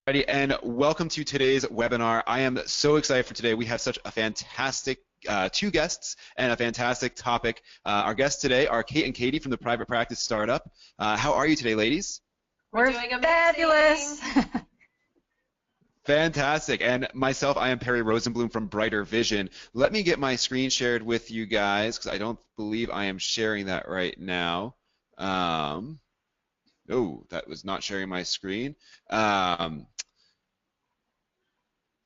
Alrighty, and welcome to today's webinar. I am so excited for today. We have such a fantastic two guests and a fantastic topic. Our guests today are Kate and Katie from the Private Practice Startup. How are you today, ladies? We're doing fabulous. Fantastic. And myself, I am Perry Rosenblum from Brighter Vision. Let me get my screen shared with you guys because I don't believe I am sharing that right now. Oh, that was not sharing my screen.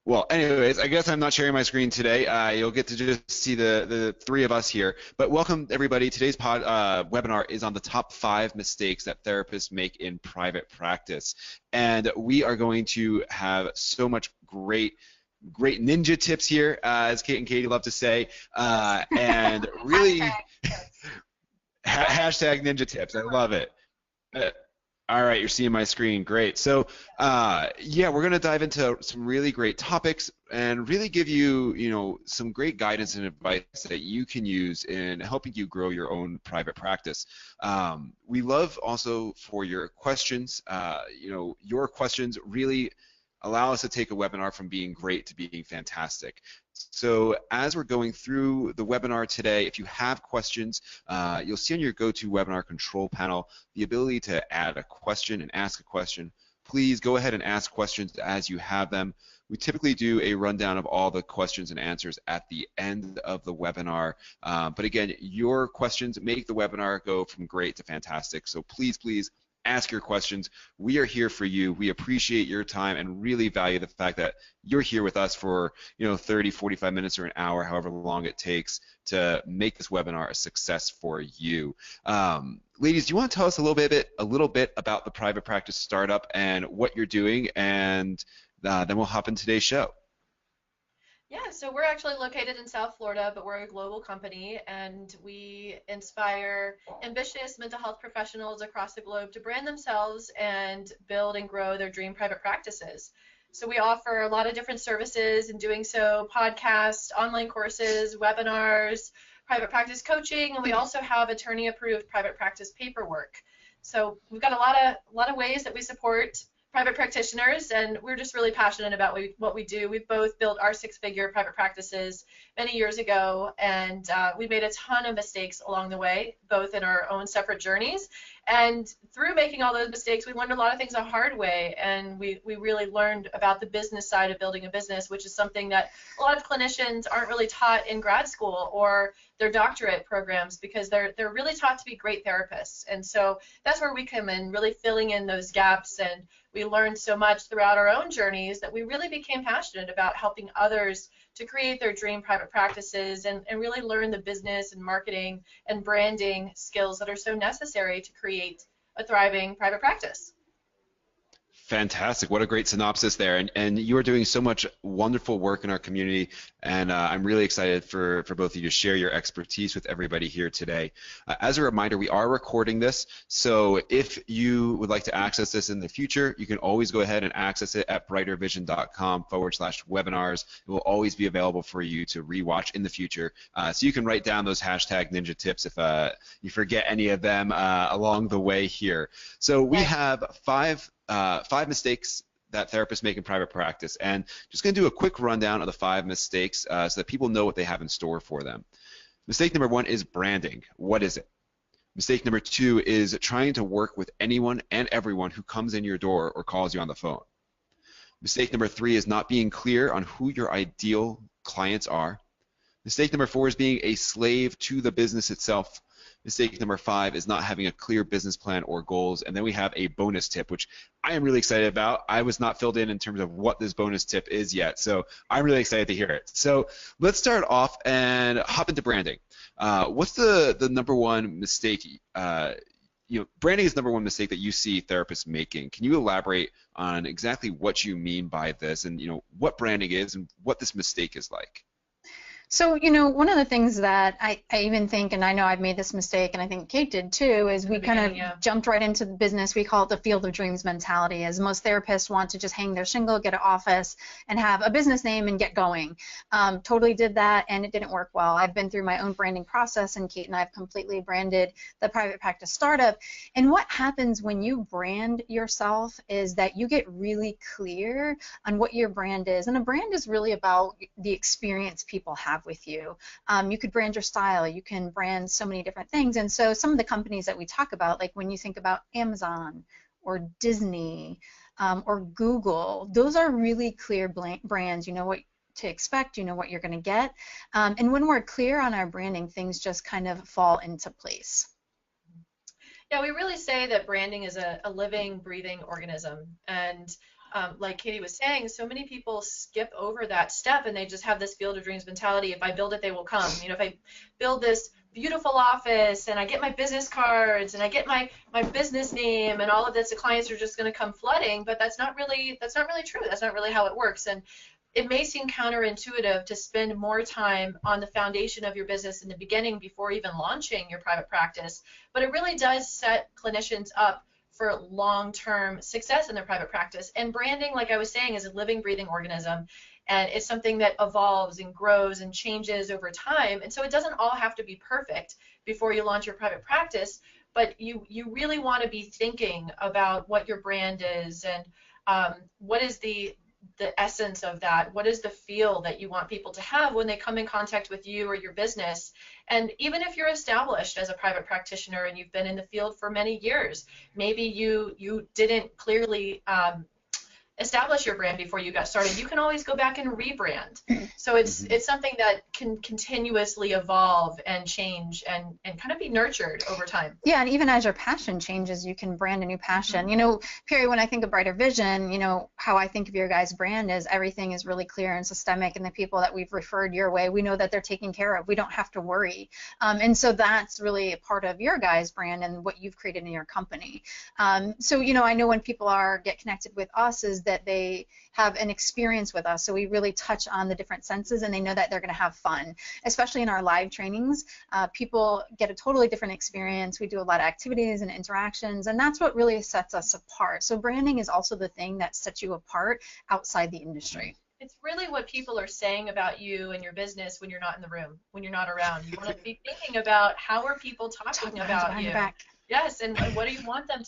Well, anyways, I guess I'm not sharing my screen today. You'll get to just see the three of us here. But welcome, everybody. Today's webinar is on the top 5 mistakes that therapists make in private practice. And we are going to have so much great ninja tips here, as Kate and Katie love to say, and really hashtag ninja tips. I love it. All right, you're seeing my screen. Great. So, yeah, we're going to dive into some really great topics and really give you, some great guidance and advice that you can use in helping you grow your own private practice. We love also for your questions. Your questions really allow us to take a webinar from being great to being fantastic. So as we're going through the webinar today, if you have questions, you'll see on your GoToWebinar control panel the ability to add a question and ask a question. Please go ahead and ask questions as you have them. We typically do a rundown of all the questions and answers at the end of the webinar. But again, your questions make the webinar go from great to fantastic. So please, ask your questions. We are here for you. We appreciate your time and really value the fact that you're here with us for 30, 45 minutes or an hour, however long it takes to make this webinar a success for you. Ladies, do you want to tell us a little bit about the Private Practice Startup and what you're doing, and then we'll hop in today's show. Yeah, so we're actually located in South Florida, but we're a global company, and we inspire ambitious mental health professionals across the globe to brand themselves and build and grow their dream private practices. So we offer a lot of different services in doing so: podcasts, online courses, webinars, private practice coaching, and we also have attorney-approved private practice paperwork. So we've got a lot of ways that we support private practitioners, and we're just really passionate about what we do. We've both built our 6-figure private practices many years ago, and we made a ton of mistakes along the way, both in our own separate journeys. And through making all those mistakes, we learned a lot of things the hard way, and we really learned about the business side of building a business, which is something that a lot of clinicians aren't really taught in grad school or their doctorate programs, because they're really taught to be great therapists. And so that's where we come in, really filling in those gaps. And we learned so much throughout our own journeys that we really became passionate about helping others to create their dream private practices and really learn the business and marketing and branding skills that are so necessary to create a thriving private practice. Fantastic. What a great synopsis there. And you are doing so much wonderful work in our community, and I'm really excited for both of you to share your expertise with everybody here today. As a reminder, we are recording this, so if you would like to access this in the future, you can always go ahead and access it at brightervision.com/webinars. It will always be available for you to rewatch in the future. So you can write down those hashtag ninja tips if you forget any of them along the way here. So we have five mistakes that therapists make in private practice, and just going to do a quick rundown of the 5 mistakes so that people know what they have in store for them. Mistake number 1 is branding. What is it? Mistake number 2 is trying to work with anyone and everyone who comes in your door or calls you on the phone. Mistake number 3 is not being clear on who your ideal clients are. Mistake number 4 is being a slave to the business itself. Mistake number 5 is not having a clear business plan or goals. And then we have a bonus tip, which I am really excited about. I was not filled in terms of what this bonus tip is yet, so I'm really excited to hear it. So let's start off and hop into branding. What's the number 1 mistake? Branding is the number 1 mistake that you see therapists making. Can you elaborate on exactly what you mean by this, and what branding is and what this mistake is like? So, you know, one of the things that I even think, and I know I've made this mistake, and I think Kate did too, is In we the kind beginning, of yeah. jumped right into the business. We call it the field of dreams mentality, as most therapists want to just hang their shingle, get an office, and have a business name and get going. Totally did that, and it didn't work well. I've been through my own branding process, and Kate and I have completely branded the private practice startup. And what happens when you brand yourself is that you get really clear on what your brand is. And a brand is really about the experience people have with you. You could brand your style, you can brand so many different things. And so some of the companies that we talk about, like when you think about Amazon or Disney or Google, those are really clear brands. You know what to expect, you know what you're going to get. And when we're clear on our branding, things just kind of fall into place. Yeah, we really say that branding is a living, breathing organism. And like Katie was saying, so many people skip over that step and they just have this field of dreams mentality. If I build it, they will come. You know, if I build this beautiful office and I get my business cards and I get my business name and all of this, the clients are just going to come flooding. But that's not really true. That's not really how it works. And it may seem counterintuitive to spend more time on the foundation of your business in the beginning before even launching your private practice, but it really does set clinicians up for long-term success in their private practice. And branding, like I was saying, is a living, breathing organism, and it's something that evolves and grows and changes over time. And so it doesn't all have to be perfect before you launch your private practice, but you really want to be thinking about what your brand is and what is the essence of that. What is the feel that you want people to have when they come in contact with you or your business? And even if you're established as a private practitioner and you've been in the field for many years, maybe you didn't clearly establish your brand before you got started, you can always go back and rebrand. So it's something that can continuously evolve and change and kind of be nurtured over time. Yeah, and even as your passion changes, you can brand a new passion. You know, Perry, when I think of Brighter Vision, you know, how I think of your guys' brand is everything is really clear and systemic, and the people that we've referred your way, we know that they're taken care of. We don't have to worry. And so that's really a part of your guys' brand and what you've created in your company. So, you know, I know when people get connected with us is that they have an experience with us. So we really touch on the different senses, and they know that they're going to have fun, especially in our live trainings. People get a totally different experience. We do a lot of activities and interactions, and that's what really sets us apart. So branding is also the thing that sets you apart outside the industry. It's really what people are saying about you and your business when you're not in the room, when you're not around. You want to be thinking about how are people talking about you. Yes, and what do you want them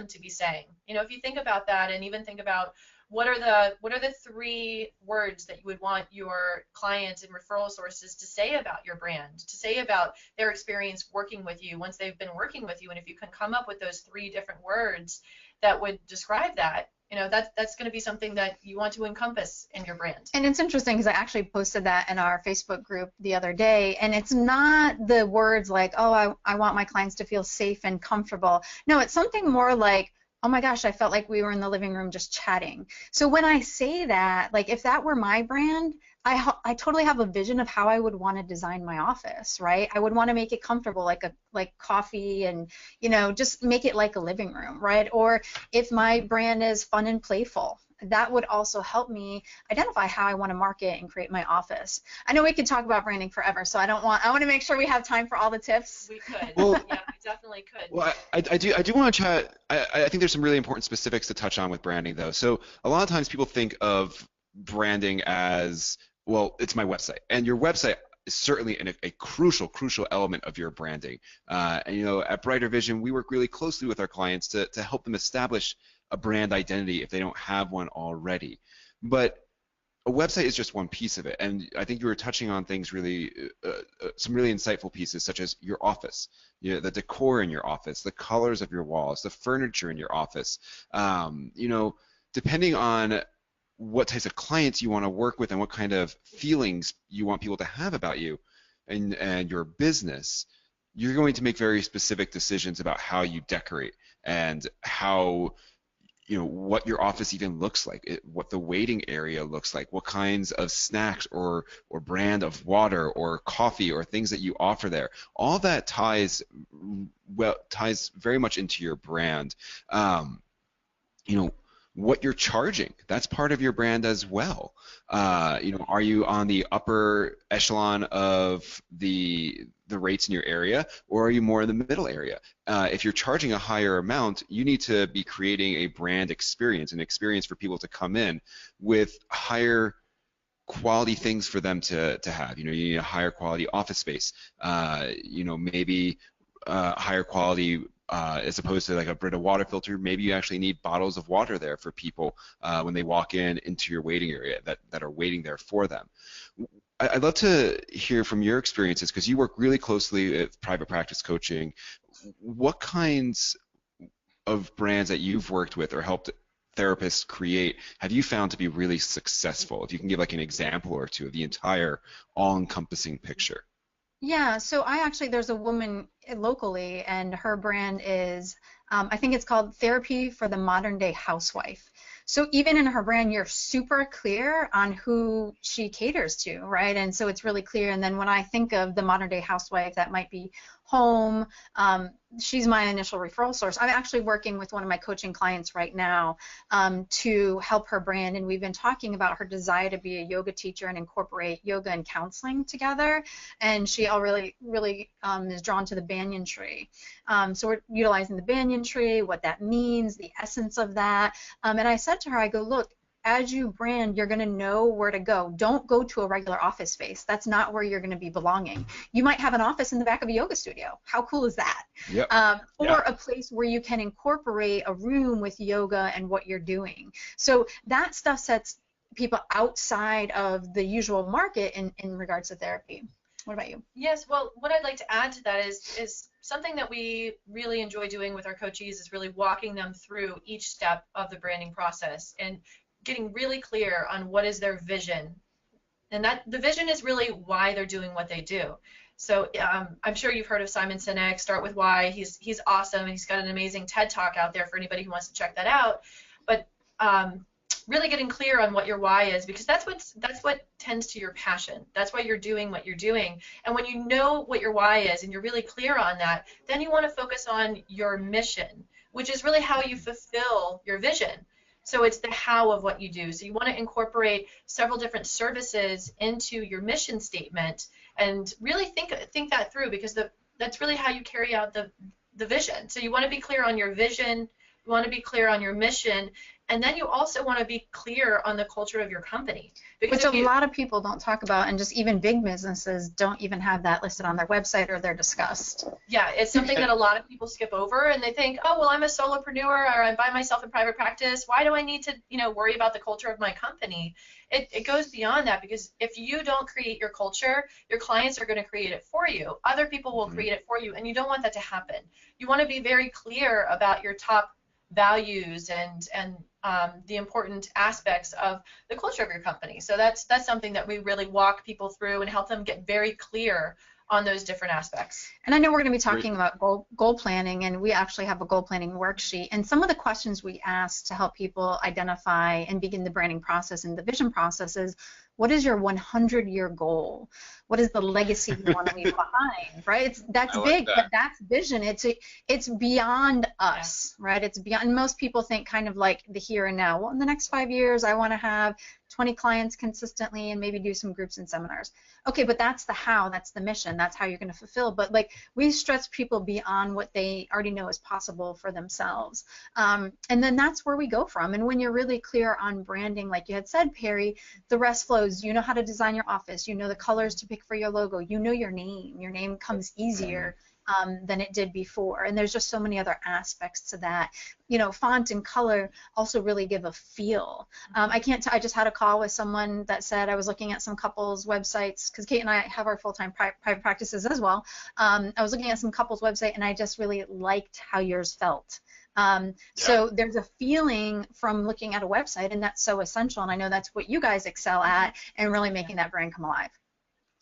to be saying? You know, if you think about that and even think about what are the 3 words that you would want your clients and referral sources to say about your brand, to say about their experience working with you once they've been working with you, and if you can come up with those 3 different words that would describe that, you know, that's going to be something that you want to encompass in your brand. And it's interesting because I actually posted that in our Facebook group the other day, and it's not the words like, oh, I want my clients to feel safe and comfortable. No, it's something more like, oh my gosh, I felt like we were in the living room just chatting. So when I say that, like if that were my brand, I totally have a vision of how I would want to design my office, right? I would want to make it comfortable, like coffee, and you know, just make it like a living room, right? Or if my brand is fun and playful, that would also help me identify how I want to market and create my office. I know we could talk about branding forever, so I want to make sure we have time for all the tips. We could. Well, yeah, we definitely could. Well, I do want to chat. I think there's some really important specifics to touch on with branding, though. So a lot of times people think of branding as, well, it's my website, and your website is certainly a crucial element of your branding. And you know, at Brighter Vision, we work really closely with our clients to help them establish a brand identity if they don't have one already. But a website is just one piece of it, and I think you were touching on things really, some really insightful pieces, such as your office, you know, the decor in your office, the colors of your walls, the furniture in your office. You know, depending on what types of clients you want to work with and what kind of feelings you want people to have about you and your business, you're going to make very specific decisions about how you decorate and how, you know, what your office even looks like, what the waiting area looks like, what kinds of snacks or brand of water or coffee or things that you offer there. All that ties very much into your brand. You know, what you're charging. That's part of your brand as well. Are you on the upper echelon of the rates in your area, or are you more in the middle area? If you're charging a higher amount, you need to be creating a brand experience, an experience for people to come in with higher quality things for them to have. You need a higher quality office space. Maybe higher quality as opposed to like a Brita water filter. Maybe you actually need bottles of water there for people when they walk into your waiting area that are waiting there for them. I'd love to hear from your experiences, because you work really closely with private practice coaching. What kinds of brands that you've worked with or helped therapists create have you found to be really successful? If you can give like an example or two of the entire all-encompassing picture. Yeah, so there's a woman locally, and her brand is, I think it's called Therapy for the Modern Day Housewife. So even in her brand, you're super clear on who she caters to, right? And so it's really clear. And then when I think of the modern day housewife, that might be home. She's my initial referral source. I'm actually working with one of my coaching clients right now to help her brand, and we've been talking about her desire to be a yoga teacher and incorporate yoga and counseling together. And she really is drawn to the banyan tree. So we're utilizing the banyan tree, what that means, the essence of that. And I said to her, I go, look, as you brand, you're going to know where to go. Don't go to a regular office space. That's not where you're going to be belonging. You might have an office in the back of a yoga studio. How cool is that? Yep. Or a place where you can incorporate a room with yoga and what you're doing. So that stuff sets people outside of the usual market in regards to therapy. What about you? Yes, well, what I'd like to add to that is something that we really enjoy doing with our coachees is really walking them through each step of the branding process and getting really clear on what is their vision. And that the vision is really why they're doing what they do. So I'm sure you've heard of Simon Sinek, Start With Why. He's awesome, and he's got an amazing TED Talk out there for anybody who wants to check that out. But really getting clear on what your why is, because that's what tends to your passion. That's why you're doing what you're doing. And when you know what your why is and you're really clear on that, then you want to focus on your mission, which is really how you fulfill your vision. So it's the how of what you do. So you want to incorporate several different services into your mission statement and really think that through, because that's really how you carry out the vision. So you want to be clear on your vision, you want to be clear on your mission, and then you also want to be clear on the culture of your company. Which a lot of people don't talk about, and just even big businesses don't even have that listed on their website, or they're discussed. Yeah, it's something that a lot of people skip over, and they think, oh, well, I'm a solopreneur, or I'm by myself in private practice. Why do I need to, worry about the culture of my company? It goes beyond that, because if you don't create your culture, your clients are going to create it for you. Other people will create it for you, and you don't want that to happen. You want to be very clear about your top values and the important aspects of the culture of your company. So that's something that we really walk people through and help them get very clear on those different aspects. And I know we're going to be talking about goal planning, and we actually have a goal planning worksheet. And some of the questions we ask to help people identify and begin the branding process and the vision process is, what is your 100-year goal? What is the legacy you want to leave behind, right? That's big, but that's vision. It's beyond us, right? It's beyond. Most people think kind of like the here and now. Well, in the next 5 years, I want to have 20 clients consistently and maybe do some groups and seminars. Okay, but that's the how, that's the mission, that's how you're going to fulfill. But like, we stretch people beyond what they already know is possible for themselves. And then that's where we go from. And when you're really clear on branding, like you had said, Perry, the rest flows. You know how to design your office. You know the colors to pick for your logo. You know your name. Your name comes easier than it did before. And there's just so many other aspects to that. Font and color also really give a feel. I just had a call with someone that said, I was looking at some couples' websites, because Kate and I have our full-time private practices as well. I was looking at some couples' website, and I just really liked how yours felt. So there's a feeling from looking at a website, and that's so essential. And I know that's what you guys excel at, and really making that brand come alive.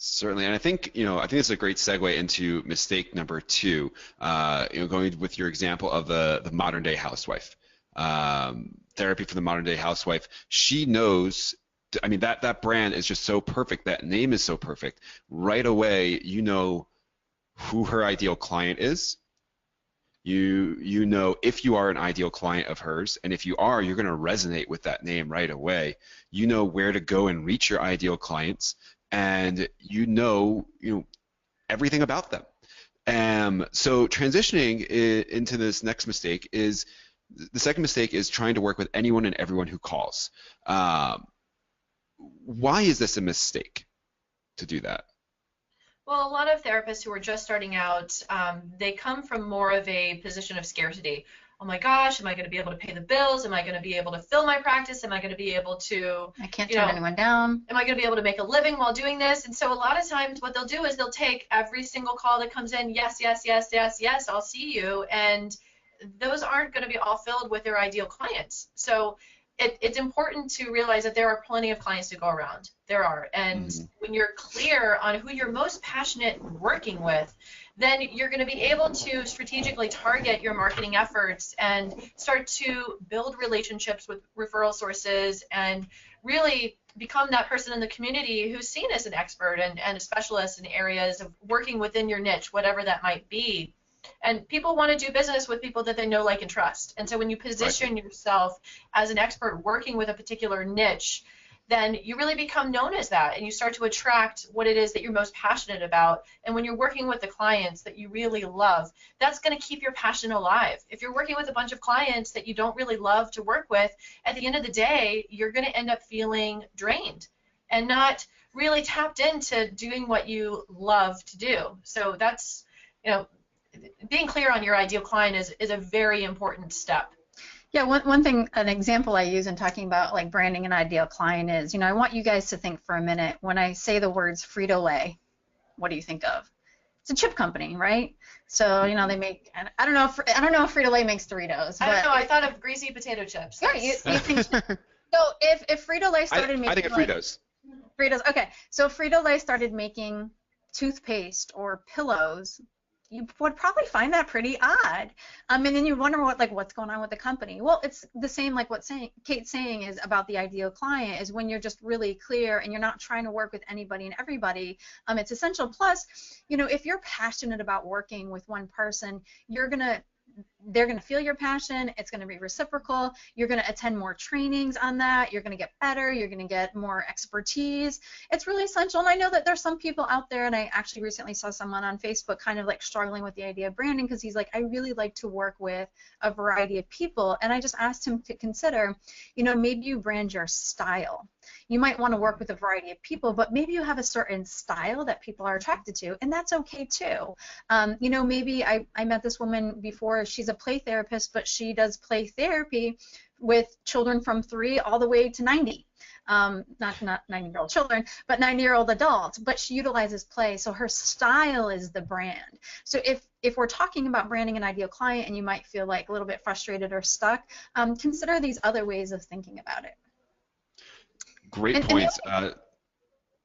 Certainly, and I think it's a great segue into mistake number 2. Going with your example of the modern day housewife, therapy for the modern day housewife. She knows. I mean, that brand is just so perfect. That name is so perfect. Right away, you know who her ideal client is. You know if you are an ideal client of hers, and if you are, you're going to resonate with that name right away. You know where to go and reach your ideal clients, and you know everything about them. So transitioning into this next mistake is the second mistake is trying to work with anyone and everyone who calls. Why is this a mistake to do that? Well, a lot of therapists who are just starting out, they come from more of a position of scarcity. Oh my gosh, am I going to be able to pay the bills? Am I going to be able to fill my practice? Am I going to be able to, I can't turn anyone down. Am I going to be able to make a living while doing this? And so a lot of times what they'll do is they'll take every single call that comes in, yes, yes, yes, yes, yes, I'll see you. And those aren't going to be all filled with their ideal clients. So it's important to realize that there are plenty of clients to go around. There are. And when you're clear on who you're most passionate working with, then you're going to be able to strategically target your marketing efforts and start to build relationships with referral sources and really become that person in the community who's seen as an expert and a specialist in areas of working within your niche, whatever that might be. And people want to do business with people that they know, like, and trust. And so when you position yourself as an expert working with a particular niche, then you really become known as that, and you start to attract what it is that you're most passionate about. And when you're working with the clients that you really love, that's going to keep your passion alive. If you're working with a bunch of clients that you don't really love to work with, at the end of the day, you're going to end up feeling drained and not really tapped into doing what you love to do. So that's, being clear on your ideal client is a very important step. Yeah, one thing, an example I use in talking about like branding an ideal client is, I want you guys to think for a minute, when I say the words Frito-Lay, what do you think of? It's a chip company, right? So, they make, I don't know if Frito-Lay makes Doritos. I don't know, I thought of greasy potato chips. Yeah, you think so. So if Frito-Lay started making, I think of Fritos. Fritos, okay. So Frito-Lay started making toothpaste or pillows, you would probably find that pretty odd. And then you wonder what's going on with the company. Well, it's the same like what Kate's saying is about the ideal client is when you're just really clear and you're not trying to work with anybody and everybody. It's essential. Plus, if you're passionate about working with one person, they're going to feel your passion. It's going to be reciprocal. You're going to attend more trainings on that. You're going to get better. You're going to get more expertise. It's really essential. And I know that there's some people out there, and I actually recently saw someone on Facebook kind of like struggling with the idea of branding because he's like, I really like to work with a variety of people. And I just asked him to consider, maybe you brand your style. You might want to work with a variety of people, but maybe you have a certain style that people are attracted to, and that's okay too. Maybe I met this woman before. She's a play therapist, but she does play therapy with children from 3 all the way to 90. Not 90-year-old children, but 90-year-old adults. But she utilizes play, so her style is the brand. So if we're talking about branding an ideal client, and you might feel like a little bit frustrated or stuck, consider these other ways of thinking about it. Great points.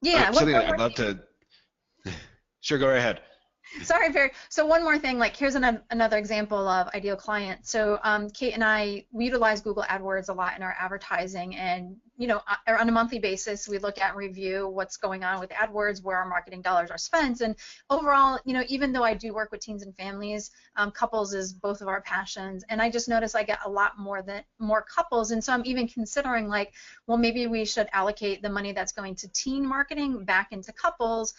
Yeah. Something I'd love to. Sure, go right ahead. Sorry, Barry. So one more thing, like here's another example of ideal client. So Kate and I, we utilize Google AdWords a lot in our advertising, and on a monthly basis, we look at and review what's going on with AdWords, where our marketing dollars are spent, and overall, even though I do work with teens and families, couples is both of our passions, and I just notice I get a lot more couples, and so I'm even considering like, well, maybe we should allocate the money that's going to teen marketing back into couples,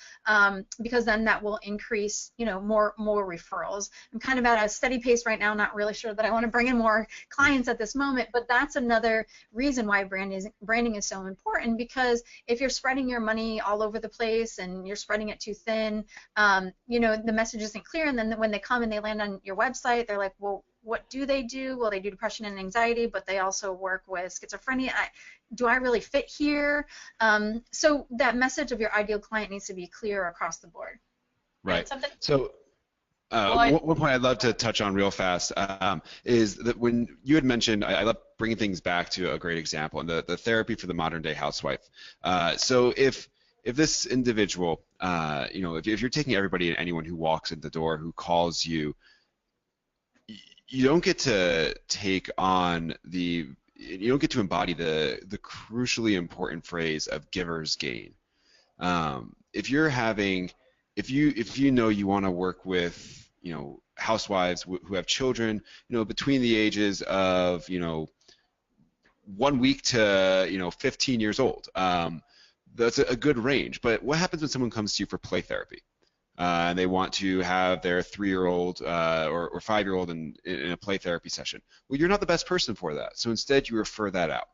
because then that will increase, more referrals. I'm kind of at a steady pace right now, not really sure that I want to bring in more clients at this moment, but that's another reason why branding is so important, because if you're spreading your money all over the place and you're spreading it too thin, the message isn't clear, and then when they come and they land on your website, they're like, well, what do they do? Well, they do depression and anxiety, but they also work with schizophrenia. Do I really fit here? So that message of your ideal client needs to be clear across the board. Right. So one point I'd love to touch on real fast is that when you had mentioned, I love bringing things back to a great example, and the therapy for the modern day housewife. So if this individual, if you're taking everybody and anyone who walks in the door, who calls you, you don't get to take on you don't get to embody the crucially important phrase of giver's gain. If you know you want to work with housewives who have children, between the ages of, 1 week to, 15 years old. That's a good range. But what happens when someone comes to you for play therapy? And they want to have their 3-year-old or 5-year-old in a play therapy session. Well, you're not the best person for that. So instead, you refer that out.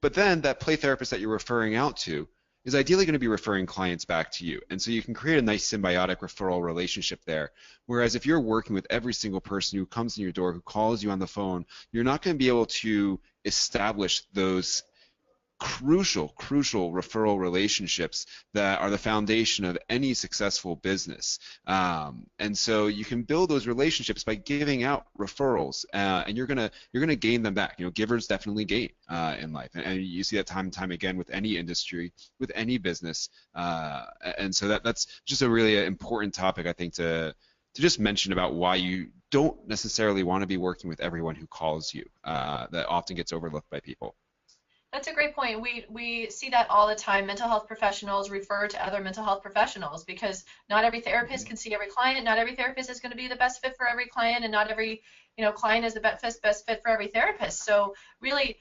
But then that play therapist that you're referring out to is ideally going to be referring clients back to you. And so you can create a nice symbiotic referral relationship there. Whereas if you're working with every single person who comes in your door, who calls you on the phone, you're not going to be able to establish those crucial referral relationships that are the foundation of any successful business. And so you can build those relationships by giving out referrals, and you're gonna gain them back. Givers definitely gain in life, and you see that time and time again with any industry, with any business. And so that's just a really important topic, I think, to just mention about why you don't necessarily want to be working with everyone who calls you. That often gets overlooked by people. That's a great point. We see that all the time. Mental health professionals refer to other mental health professionals because not every therapist can see every client. Not every therapist is going to be the best fit for every client, and not every client is the best fit for every therapist. So really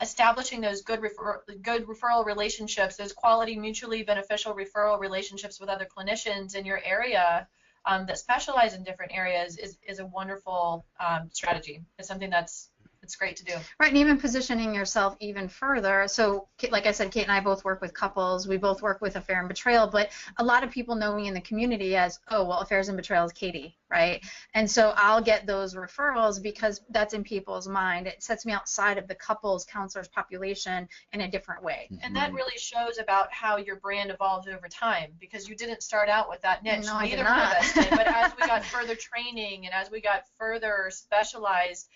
establishing those good referral relationships, those quality, mutually beneficial referral relationships with other clinicians in your area that specialize in different areas is a wonderful strategy. It's something that's great to do. Right, and even positioning yourself even further. So, like I said, Kate and I both work with couples. We both work with Affair and Betrayal, but a lot of people know me in the community as, oh, well, Affairs and Betrayal is Katie, right? And so I'll get those referrals because that's in people's mind. It sets me outside of the couples counselors population in a different way. And that really shows about how your brand evolved over time, because you didn't start out with that niche. No, Neither one of us did. But as we got further training and as we got further specialized,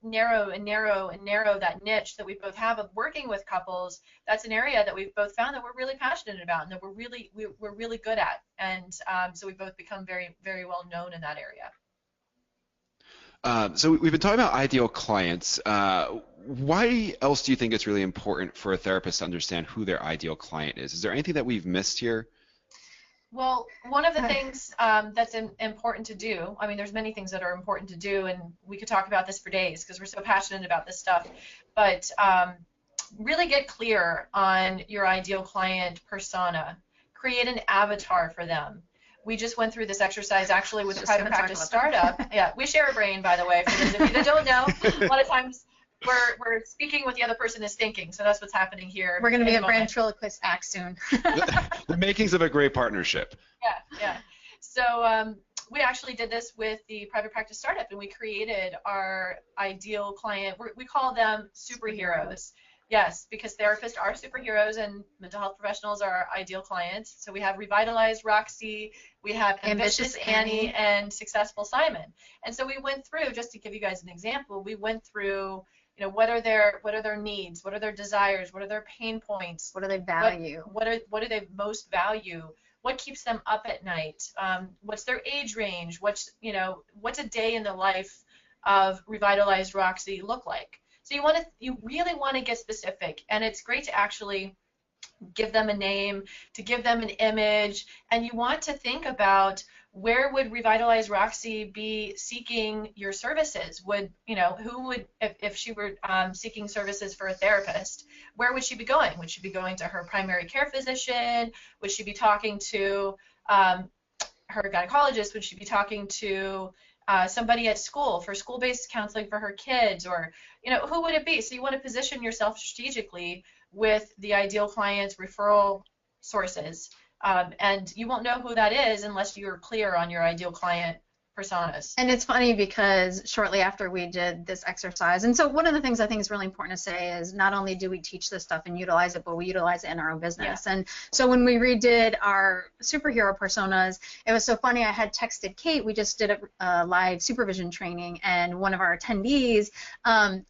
narrow that niche that we both have of working with couples, that's an area that we've both found that we're really passionate about and that we're really good at. And so we've both become very, very well known in that area. So we've been talking about ideal clients. Why else do you think it's really important for a therapist to understand who their ideal client is? Is there anything that we've missed here? Well, one of the things that's important to do, I mean, there's many things that are important to do, and we could talk about this for days because we're so passionate about this stuff, but really get clear on your ideal client persona. Create an avatar for them. We just went through this exercise actually with a private practice startup. Yeah, we share a brain, by the way, for those of you that don't know. A lot of times we're speaking what the other person is thinking, so that's what's happening here. We're going to be a ventriloquist act soon. The makings of a great partnership. Yeah. So we actually did this with the private practice startup, and we created our ideal client. We call them superheroes. Yes, because therapists are superheroes and mental health professionals are our ideal clients. So we have Revitalized Roxy, we have Ambitious Annie, and Successful Simon. And so we went through, just to give you guys an example, we went through, what are their needs, what are their desires, what are their pain points, what do they value, what do they most value, what keeps them up at night, what's their age range, what's a day in the life of Revitalized Roxy look like. So you really want to get specific, and it's great to actually give them a name, to give them an image, and you want to think about where would Revitalize Roxy be seeking your services? Who would, if she were seeking services for a therapist, where would she be going? Would she be going to her primary care physician? Would she be talking to her gynecologist? Would she be talking to somebody at school for school-based counseling for her kids, or who would it be? So you want to position yourself strategically with the ideal client's referral sources, and you won't know who that is unless you're clear on your ideal client personas. And it's funny because shortly after we did this exercise, and so one of the things I think is really important to say is not only do we teach this stuff and utilize it, but we utilize it in our own business. Yeah. And so when we redid our superhero personas, it was so funny. I had texted Kate. We just did a live supervision training, and one of our attendees,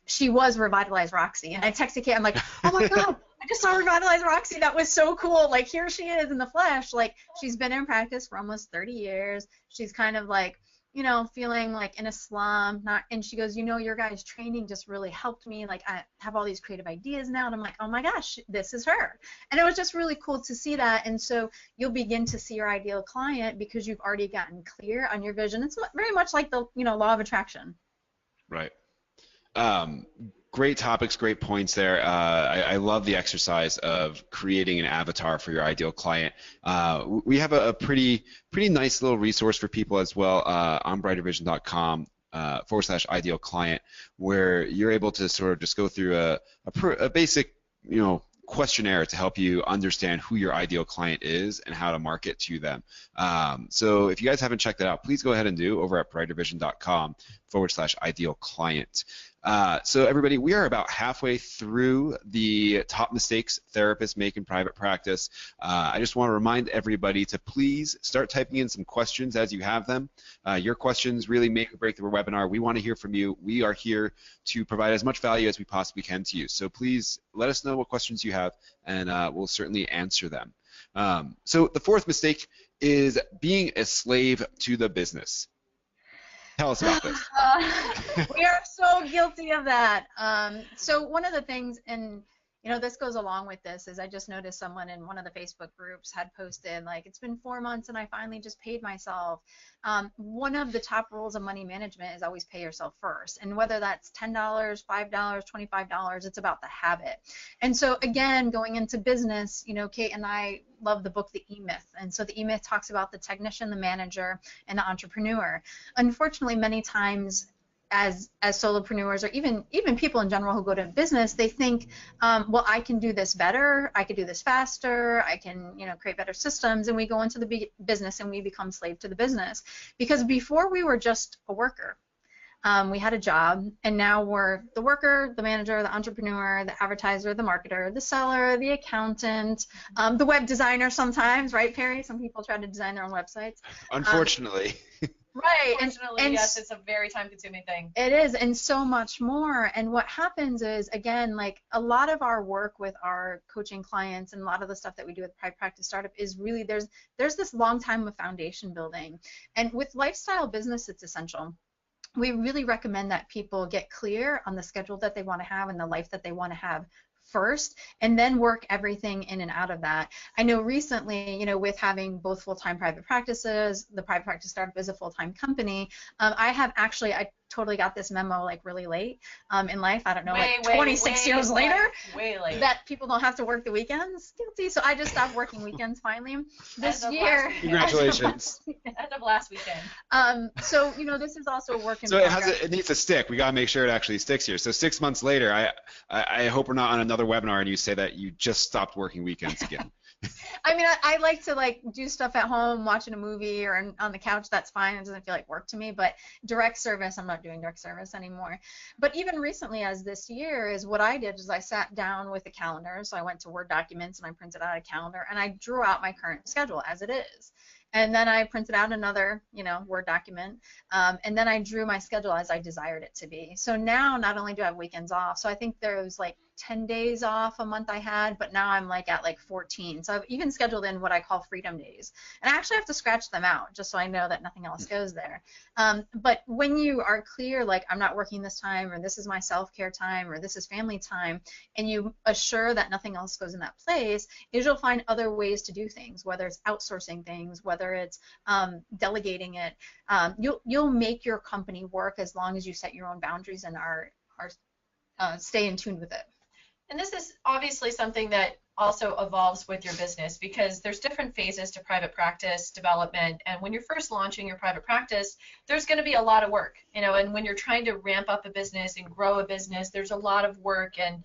she was Revitalized Roxy, and I texted Kate. I'm like, oh my God. I just saw Revitalized Roxy. That was so cool. Like, here she is in the flesh. Like, she's been in practice for almost 30 years. She's kind of like you know, feeling like in a slum, not, and she goes, you know, your guys' training just really helped me. Like, I have all these creative ideas now. And I'm like, oh my gosh, this is her. And it was just really cool to see that. And so you'll begin to see your ideal client because you've already gotten clear on your vision. It's very much like the, you know, law of attraction. Right. Great topics, great points there. I love the exercise of creating an avatar for your ideal client. We have a pretty nice little resource for people as well on brightervision.com /ideal client, where you're able to sort of just go through a basic, you know, questionnaire to help you understand who your ideal client is and how to market to them. So if you guys haven't checked that out, please go ahead and do over at brightervision.com /ideal client. So everybody, we are about halfway through the top mistakes therapists make in private practice. I just want to remind everybody to please start typing in some questions as you have them. Your questions really make or break the webinar. We want to hear from you. We are here to provide as much value as we possibly can to you. So please let us know what questions you have, and we'll certainly answer them. So the fourth mistake is being a slave to the business. Tell us about this. We are so guilty of that. So one of the things, and you know, this goes along with this, is I just noticed someone in one of the Facebook groups had posted, like, it's been 4 months and I finally just paid myself. One of the top rules of money management is always pay yourself first. And whether that's $10, $5, $25, it's about the habit. And so again, going into business, you know, Kate and I love the book, The E-Myth. And so The E-Myth talks about the technician, the manager, and the entrepreneur. Unfortunately, many times as solopreneurs, or even people in general who go to business, they think, well, I can do this better, I could do this faster, I can, you know, create better systems, and we go into the business and we become slave to the business. Because before we were just a worker. We had a job, and now we're the worker, the manager, the entrepreneur, the advertiser, the marketer, the seller, the accountant, the web designer sometimes, right, Perry? Some people try to design their own websites. Unfortunately. Right. Unfortunately, yes, it's a very time-consuming thing. It is, and so much more. And what happens is, again, like a lot of our work with our coaching clients and a lot of the stuff that we do with Private Practice Startup is really there's this long time of foundation building. And with lifestyle business, it's essential. We really recommend that people get clear on the schedule that they want to have and the life that they want to have first, and then work everything in and out of that. I know recently, you know, with having both full-time private practices, the Private Practice Startup is a full-time company. I totally got this memo like really late in life. I don't know, like 26 years later, way late, that people don't have to work the weekends. Guilty. So I just stopped working weekends finally this year. Congratulations. As of last weekend. So you know, this is also a work in so progress. it needs to stick. We gotta make sure it actually sticks here. So 6 months later, I hope we're not on another webinar and you say that you just stopped working weekends again. I mean, I like to like do stuff at home, watching a movie or on the couch. That's fine. It doesn't feel like work to me. But direct service, I'm not doing direct service anymore. But even recently, as this year, is what I did is I sat down with a calendar. So I went to Word documents and I printed out a calendar and I drew out my current schedule as it is. And then I printed out another, you know, Word document, and then I drew my schedule as I desired it to be. So now not only do I have weekends off, so I think there was like 10 days off a month I had, but now I'm like at like 14. So I've even scheduled in what I call freedom days. And I actually have to scratch them out just so I know that nothing else goes there. But when you are clear, like I'm not working this time, or this is my self-care time, or this is family time, and you assure that nothing else goes in that place, is you'll find other ways to do things, whether it's outsourcing things, whether it's delegating it. You'll make your company work as long as you set your own boundaries and are stay in tune with it. And this is obviously something that also evolves with your business, because there's different phases to private practice development. And when you're first launching your private practice, there's going to be a lot of work, you know, and when you're trying to ramp up a business and grow a business, there's a lot of work. And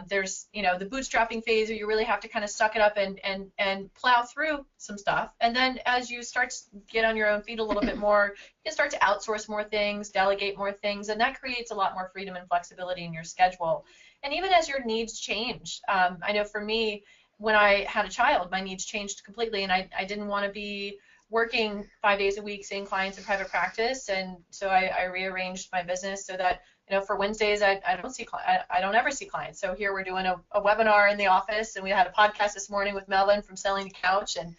there's, you know, the bootstrapping phase where you really have to kind of suck it up and plow through some stuff. And then as you start to get on your own feet a little bit more, you can start to outsource more things, delegate more things, and that creates a lot more freedom and flexibility in your schedule. And even as your needs change, I know for me, when I had a child, my needs changed completely, and I didn't want to be working 5 days a week seeing clients in private practice, and so I rearranged my business so that For Wednesdays, I don't see I don't ever see clients. So here we're doing a webinar in the office, and we had a podcast this morning with Melvin from Selling the Couch, and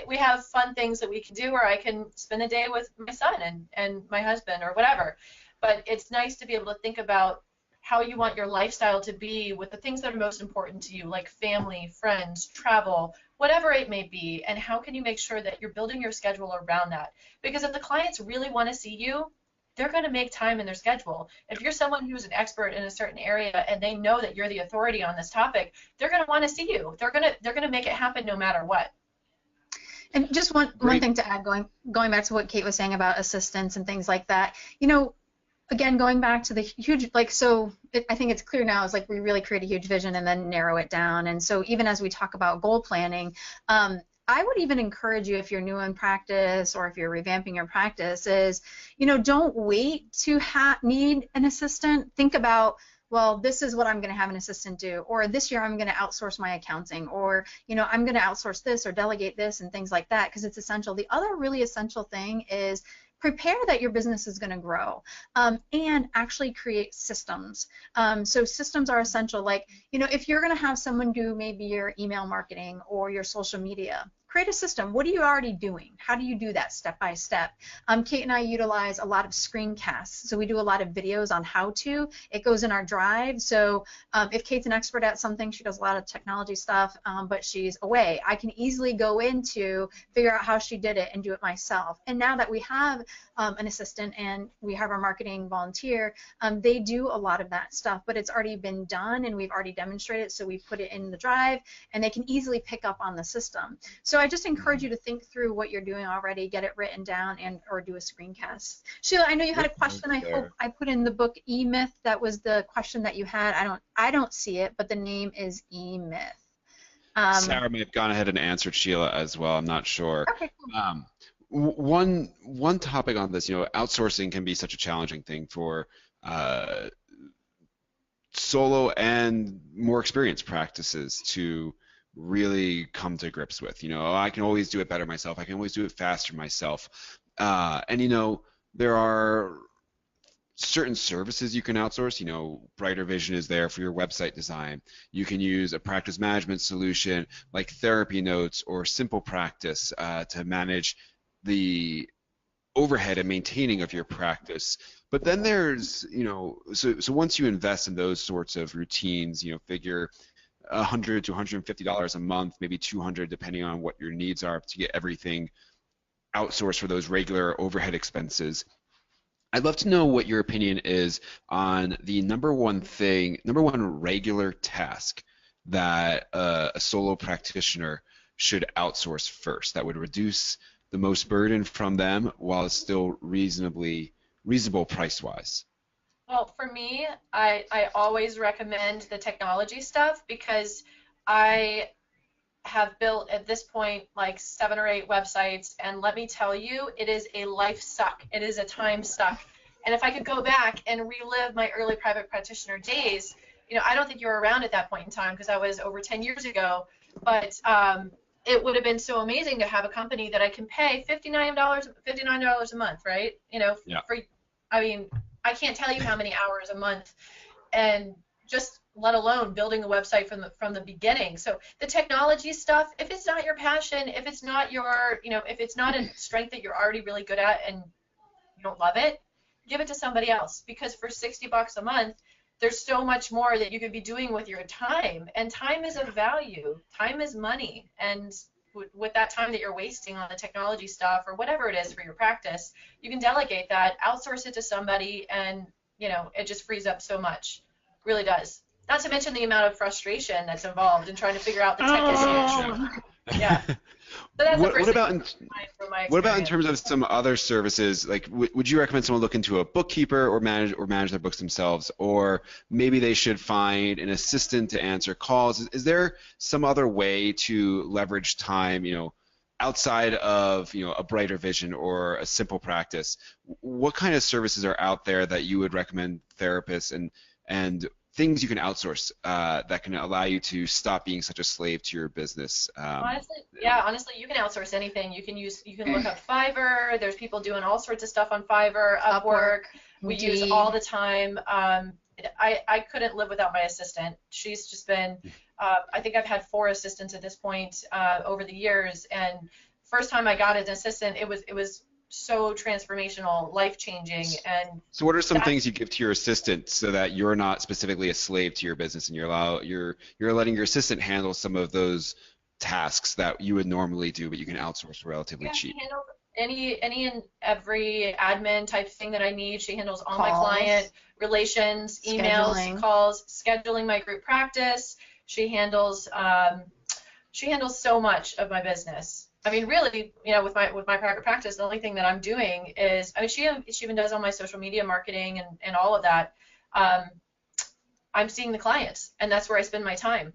we have fun things that we can do, or I can spend a day with my son and my husband or whatever. But it's nice to be able to think about how you want your lifestyle to be with the things that are most important to you, like family, friends, travel, whatever it may be, and how can you make sure that you're building your schedule around that? Because if the clients really want to see you, they're going to make time in their schedule. If you're someone who's an expert in a certain area and they know that you're the authority on this topic, they're going to want to see you. They're going to make it happen no matter what. And just one thing to add, going back to what Kate was saying about assistants and things like that, again, going back to the huge, I think it's clear now, is like we really create a huge vision and then narrow it down. And so even as we talk about goal planning, I would even encourage you, if you're new in practice or if you're revamping your practice, is, don't wait to need an assistant. Think about, well, this is what I'm going to have an assistant do, or this year I'm going to outsource my accounting, or, I'm going to outsource this or delegate this and things like that, because it's essential. The other really essential thing is prepare that your business is going to grow, and actually create systems. So systems are essential. Like, if you're going to have someone do maybe your email marketing or your social media, create a system. What are you already doing? How do you do that step by step? Kate and I utilize a lot of screencasts. So we do a lot of videos on how to. It goes in our drive. So if Kate's an expert at something, she does a lot of technology stuff, but she's away, I can easily go into figure out how she did it and do it myself. And now that we have an assistant and we have our marketing volunteer, they do a lot of that stuff, but it's already been done and we've already demonstrated, so we put it in the drive and they can easily pick up on the system. So I just encourage you to think through what you're doing already, get it written down, and or do a screencast. Sheila, I know you had a question. I hope I put in the book E-Myth. That was the question that you had. I don't see it, but the name is E-Myth. Sarah may have gone ahead and answered Sheila as well. I'm not sure. Okay, cool. One topic on this, outsourcing can be such a challenging thing for solo and more experienced practices to really come to grips with. I can always do it better myself. I can always do it faster myself. And there are certain services you can outsource. Brighter Vision is there for your website design. You can use a practice management solution like Therapy Notes or Simple Practice to manage the overhead and maintaining of your practice. But then there's, so once you invest in those sorts of routines, figure $100 to $150 a month, maybe $200 depending on what your needs are, to get everything outsourced for those regular overhead expenses. I'd love to know what your opinion is on the number one regular task that a solo practitioner should outsource first that would reduce the most burden from them while it's still reasonable price-wise. Well, for me, I always recommend the technology stuff, because I have built at this point like 7 or 8 websites, and let me tell you, it is a life suck. It is a time suck. And if I could go back and relive my early private practitioner days, I don't think you were around at that point in time because that was over 10 years ago, but it would have been so amazing to have a company that I can pay $59 a month, right? Yeah. I can't tell you how many hours a month, and just let alone building a website from the beginning. So the technology stuff, if it's not your passion, if it's not your, if it's not a strength that you're already really good at and you don't love it, give it to somebody else, because for $60 a month, there's so much more that you could be doing with your time, and time is of value. Time is money, and with that time that you're wasting on the technology stuff or whatever it is for your practice, you can delegate that, outsource it to somebody, and it just frees up so much. It really does. Not to mention the amount of frustration that's involved in trying to figure out the tech issues. Yeah. So that's what about in terms of some other services? Like, would you recommend someone look into a bookkeeper or manage their books themselves, or maybe they should find an assistant to answer calls? Is there some other way to leverage time, outside of a Brighter Vision or a Simple Practice? What kind of services are out there that you would recommend therapists and things you can outsource that can allow you to stop being such a slave to your business? Honestly, you can outsource anything. You can look up Fiverr. There's people doing all sorts of stuff on Fiverr, Upwork. We use all the time. I couldn't live without my assistant. She's just been, I think I've had 4 assistants at this point over the years, and first time I got an assistant, it was so transformational, life-changing. And so what are some things you give to your assistant so that you're not specifically a slave to your business, and you're letting your assistant handle some of those tasks that you would normally do, but you can outsource relatively cheap? She handles any and every admin type thing that I need. She handles all my client relations, emails, calls, scheduling my group practice. She handles so much of my business. I mean, really, with my private practice, the only thing that I'm doing is, she even does all my social media marketing and all of that. I'm seeing the clients, and that's where I spend my time.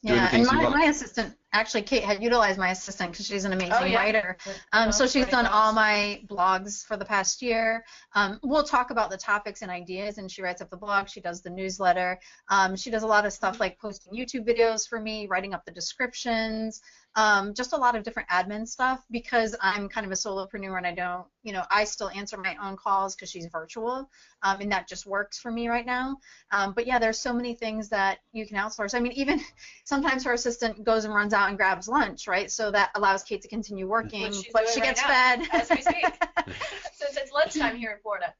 Yeah, and my assistant, actually, Kate had utilized my assistant because she's an amazing writer. So she's done all my blogs for the past year. We'll talk about the topics and ideas, and she writes up the blog. She does the newsletter. She does a lot of stuff like posting YouTube videos for me, writing up the descriptions, just a lot of different admin stuff because I'm kind of a solopreneur and I don't, I still answer my own calls because she's virtual, and that just works for me right now. But yeah, there's so many things that you can outsource. I mean, even sometimes her assistant goes and runs out and grabs lunch, right? So that allows Kate to continue working, but she gets fed. As we speak. Since it's lunchtime here in Florida.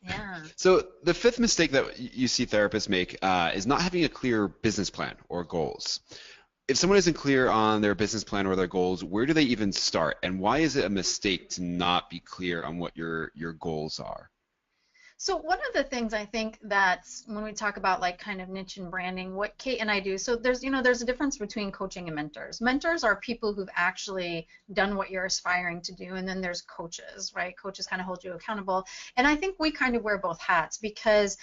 Yeah. So the 5th mistake that you see therapists make is not having a clear business plan or goals. If someone isn't clear on their business plan or their goals, where do they even start? And why is it a mistake to not be clear on what your goals are? So one of the things I think that's when we talk about like kind of niche and branding, what Kate and I do, so there's a difference between coaching and mentors. Mentors are people who've actually done what you're aspiring to do, and then there's coaches, right? Coaches kind of hold you accountable. And I think we kind of wear both hats because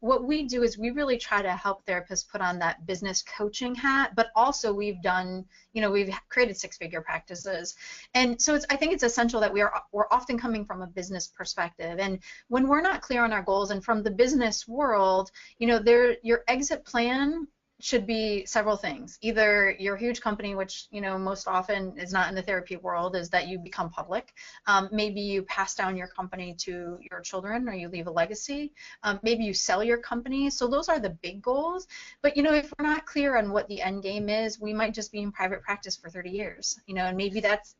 what we do is we really try to help therapists put on that business coaching hat, but also we've done, we've created 6-figure practices. And so I think it's essential that we're often coming from a business perspective. And when we're not clear on our goals, and from the business world, your exit plan should be several things. Either your huge company, which most often is not in the therapy world, is that you become public. Maybe you pass down your company to your children, or you leave a legacy. Maybe you sell your company. So those are the big goals. But if we're not clear on what the end game is, we might just be in private practice for 30 years. And maybe that's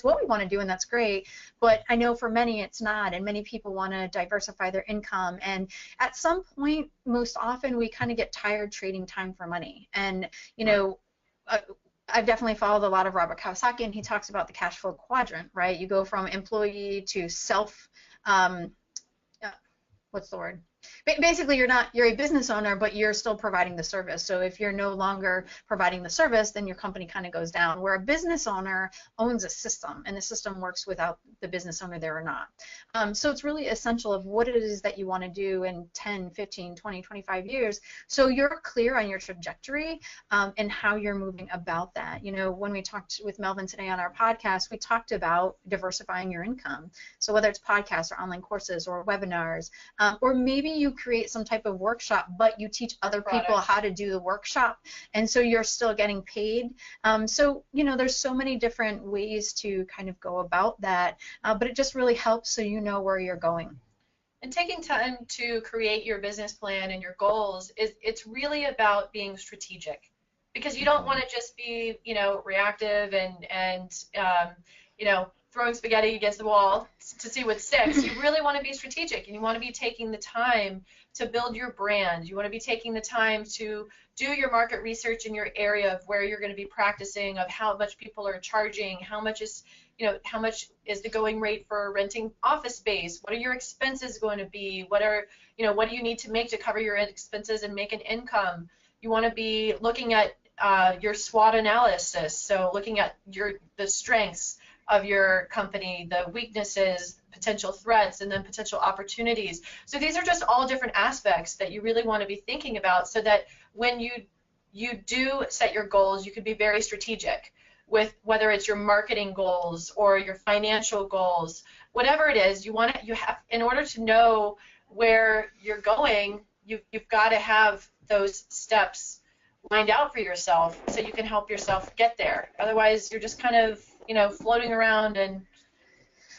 what we want to do, and that's great. But I know for many it's not, and many people want to diversify their income. And at some point, most often we kind of get tired trading time for money. And I've definitely followed a lot of Robert Kiyosaki, and he talks about the cash flow quadrant, right? You go from employee to self, what's the word? Basically, you're a business owner, but you're still providing the service. So if you're no longer providing the service, then your company kind of goes down. Where a business owner owns a system, and the system works without the business owner there or not. So it's really essential of what it is that you want to do in 10, 15, 20, 25 years, so you're clear on your trajectory and how you're moving about that. When we talked with Melvin today on our podcast, we talked about diversifying your income. So whether it's podcasts or online courses or webinars, or maybe you create some type of workshop, but you teach other people how to do the workshop, and so you're still getting paid. So there's so many different ways to kind of go about that, but it just really helps so you know where you're going. And taking time to create your business plan and your goals it's really about being strategic, because you don't want to just be reactive and throwing spaghetti against the wall to see what sticks. You really want to be strategic, and you want to be taking the time to build your brand. You want to be taking the time to do your market research in your area of where you're going to be practicing, of how much people are charging, how much is the going rate for renting office space, what are your expenses going to be, what do you need to make to cover your expenses and make an income. You want to be looking at your SWOT analysis, so looking at the strengths of your company, the weaknesses, potential threats, and then potential opportunities. So these are just all different aspects that you really want to be thinking about, so that when you do set your goals, you can be very strategic with whether it's your marketing goals or your financial goals, whatever it is. You have, in order to know where you're going, you've got to have those steps lined out for yourself so you can help yourself get there. Otherwise, you're just kind of, floating around and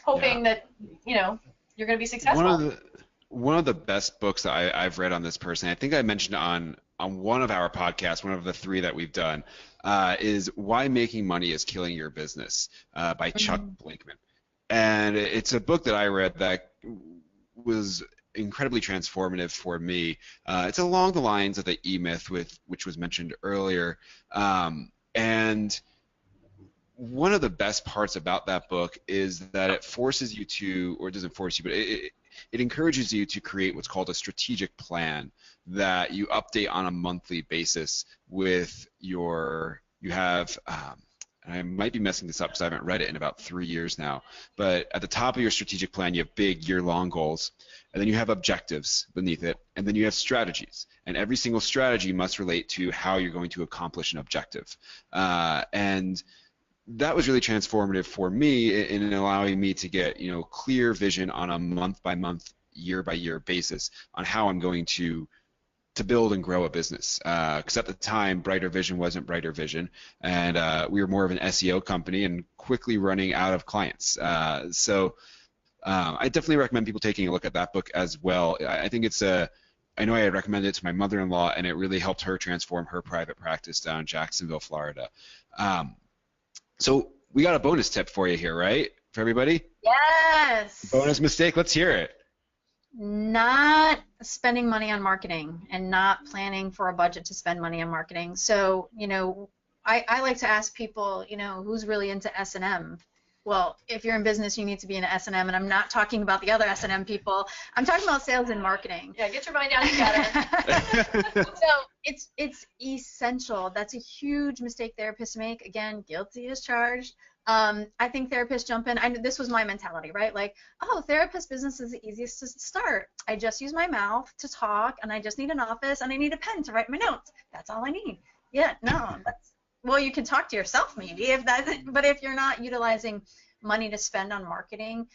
hoping that, you're going to be successful. One of the best books that I've read on this person, I think I mentioned on one of our podcasts, one of the 3 that we've done, is Why Making Money is Killing Your Business by Chuck Blankman. And it's a book that I read that was incredibly transformative for me. It's along the lines of the E-Myth, which was mentioned earlier. And one of the best parts about that book is that it forces you to, or it doesn't force you, but it encourages you to create what's called a strategic plan that you update on a monthly basis with you have, and I might be messing this up because I haven't read it in about 3 years now, but at the top of your strategic plan you have big year-long goals, and then you have objectives beneath it, and then you have strategies, and every single strategy must relate to how you're going to accomplish an objective. And that was really transformative for me in allowing me to get clear vision on a month-by-month, year-by-year basis on how I'm going to build and grow a business. Because at the time, Brighter Vision wasn't Brighter Vision, and we were more of an SEO company and quickly running out of clients. So I definitely recommend people taking a look at that book as well. I think I know I had recommended it to my mother-in-law, and it really helped her transform her private practice down in Jacksonville, Florida. So we got a bonus tip for you here, right? For everybody? Yes. Bonus mistake, let's hear it. Not spending money on marketing and not planning for a budget to spend money on marketing. So, I like to ask people, who's really into S&M? Well, if you're in business, you need to be in S&M, and I'm not talking about the other S&M people. I'm talking about sales and marketing. Yeah, get your mind down together. So it's essential. That's a huge mistake therapists make. Again, guilty as charged. I think therapists jump in. This was my mentality, right? Like, therapist business is the easiest to start. I just use my mouth to talk, and I just need an office, and I need a pen to write my notes. That's all I need. Yeah, no, well, you can talk to yourself maybe, but if you're not utilizing money to spend on marketing,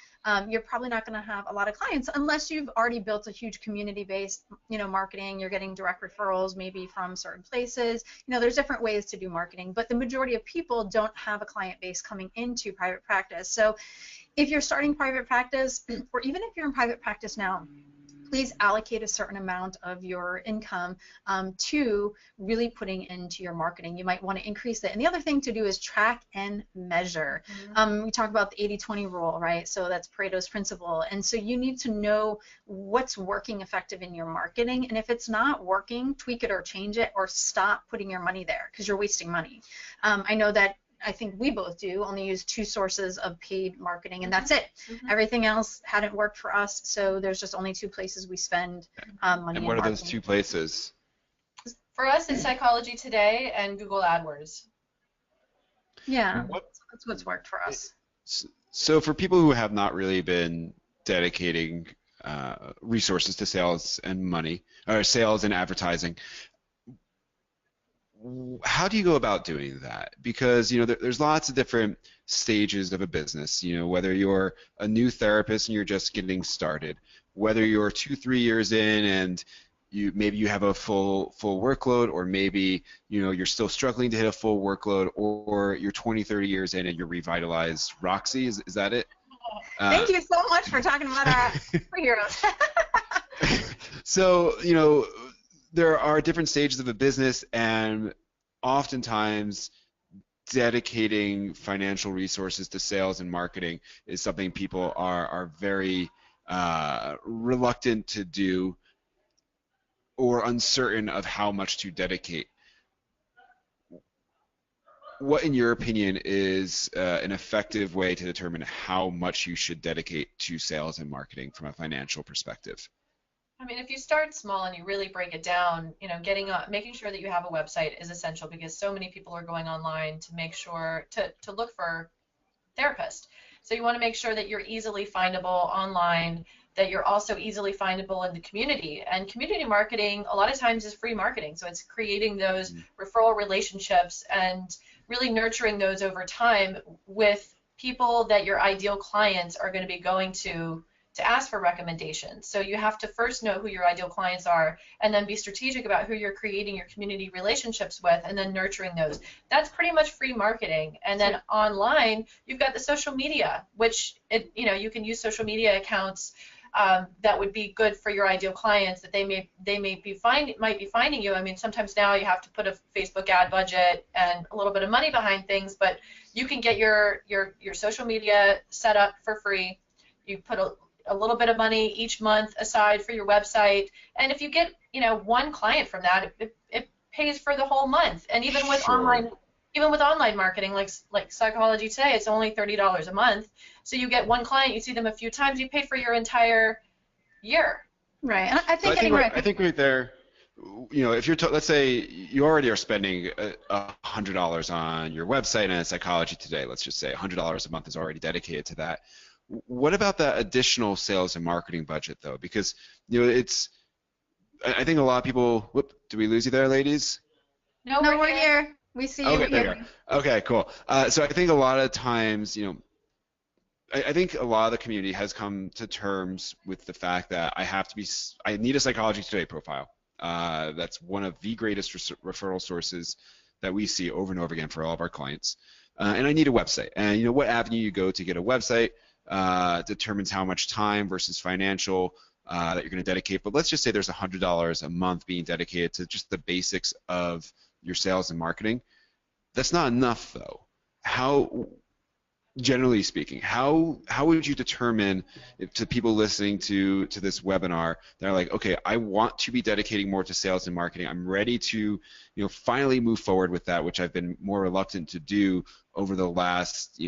you're probably not going to have a lot of clients unless you've already built a huge community-based, marketing. You're getting direct referrals maybe from certain places. There's different ways to do marketing, but the majority of people don't have a client base coming into private practice. So if you're starting private practice, or even if you're in private practice now, please allocate a certain amount of your income to really putting into your marketing. You might want to increase it. And the other thing to do is track and measure. We talk about the 80-20 rule, right? So that's Pareto's principle. And so you need to know what's working effective in your marketing. And if it's not working, tweak it or change it, or stop putting your money there because you're wasting money. I know that I think we both do, only use 2 sources of paid marketing, and that's it. Everything else hadn't worked for us, so there's just only 2 places we spend money. And what are those 2 places? For us, it's Psychology Today and Google AdWords. Yeah, that's what's worked for us. So for people who have not really been dedicating resources to sales and money, or sales and advertising, how do you go about doing that? Because there's lots of different stages of a business. Whether you're a new therapist and you're just getting started, whether you're 2-3 years in and maybe you have a full workload, or maybe you're still struggling to hit a full workload, or you're 20-30 years in and you're revitalized Roxy. Is that it? Thank you so much for talking about our superheroes. So there are different stages of a business, and oftentimes dedicating financial resources to sales and marketing is something people are very reluctant to do, or uncertain of how much to dedicate. What, in your opinion, is an effective way to determine how much you should dedicate to sales and marketing from a financial perspective? I mean, if you start small and you really break it down, making sure that you have a website is essential, because so many people are going online to make sure to look for therapists. So you want to make sure that you're easily findable online, that you're also easily findable in the community. And community marketing a lot of times is free marketing. So it's creating those referral relationships and really nurturing those over time with people that your ideal clients are going to be going to to ask for recommendations. So you have to first know who your ideal clients are, and then be strategic about who you're creating your community relationships with, and then nurturing those. That's pretty much free marketing. And then online, you've got the social media, which you can use social media accounts that would be good for your ideal clients that they might be finding you. I mean, sometimes now you have to put a Facebook ad budget and a little bit of money behind things, but you can get your social media set up for free. You put a little bit of money each month aside for your website, and if you get one client from that, it pays for the whole month. And even with online marketing, like Psychology Today, it's only $30 a month. So you get one client, you see them a few times, you pay for your entire year. Right. And I think I think right there, if you're let's say you already are spending $100 on your website and Psychology Today, let's just say $100 a month is already dedicated to that. What about that additional sales and marketing budget though? Because I think a lot of people. Whoop! Did we lose you there, ladies? No, we're here. We see you. Okay, there you are. Okay, cool. So I think a lot of times, I think a lot of the community has come to terms with the fact that I need a Psychology Today profile. That's one of the greatest referral sources that we see over and over again for all of our clients. And I need a website. And what avenue you go to get a website determines how much time versus financial that you're going to dedicate. But let's just say there's $100 a month being dedicated to just the basics of your sales and marketing. That's not enough though. Generally speaking, how would you determine to people listening to this webinar, they're like, okay, I want to be dedicating more to sales and marketing. I'm ready to finally move forward with that, which I've been more reluctant to do over the last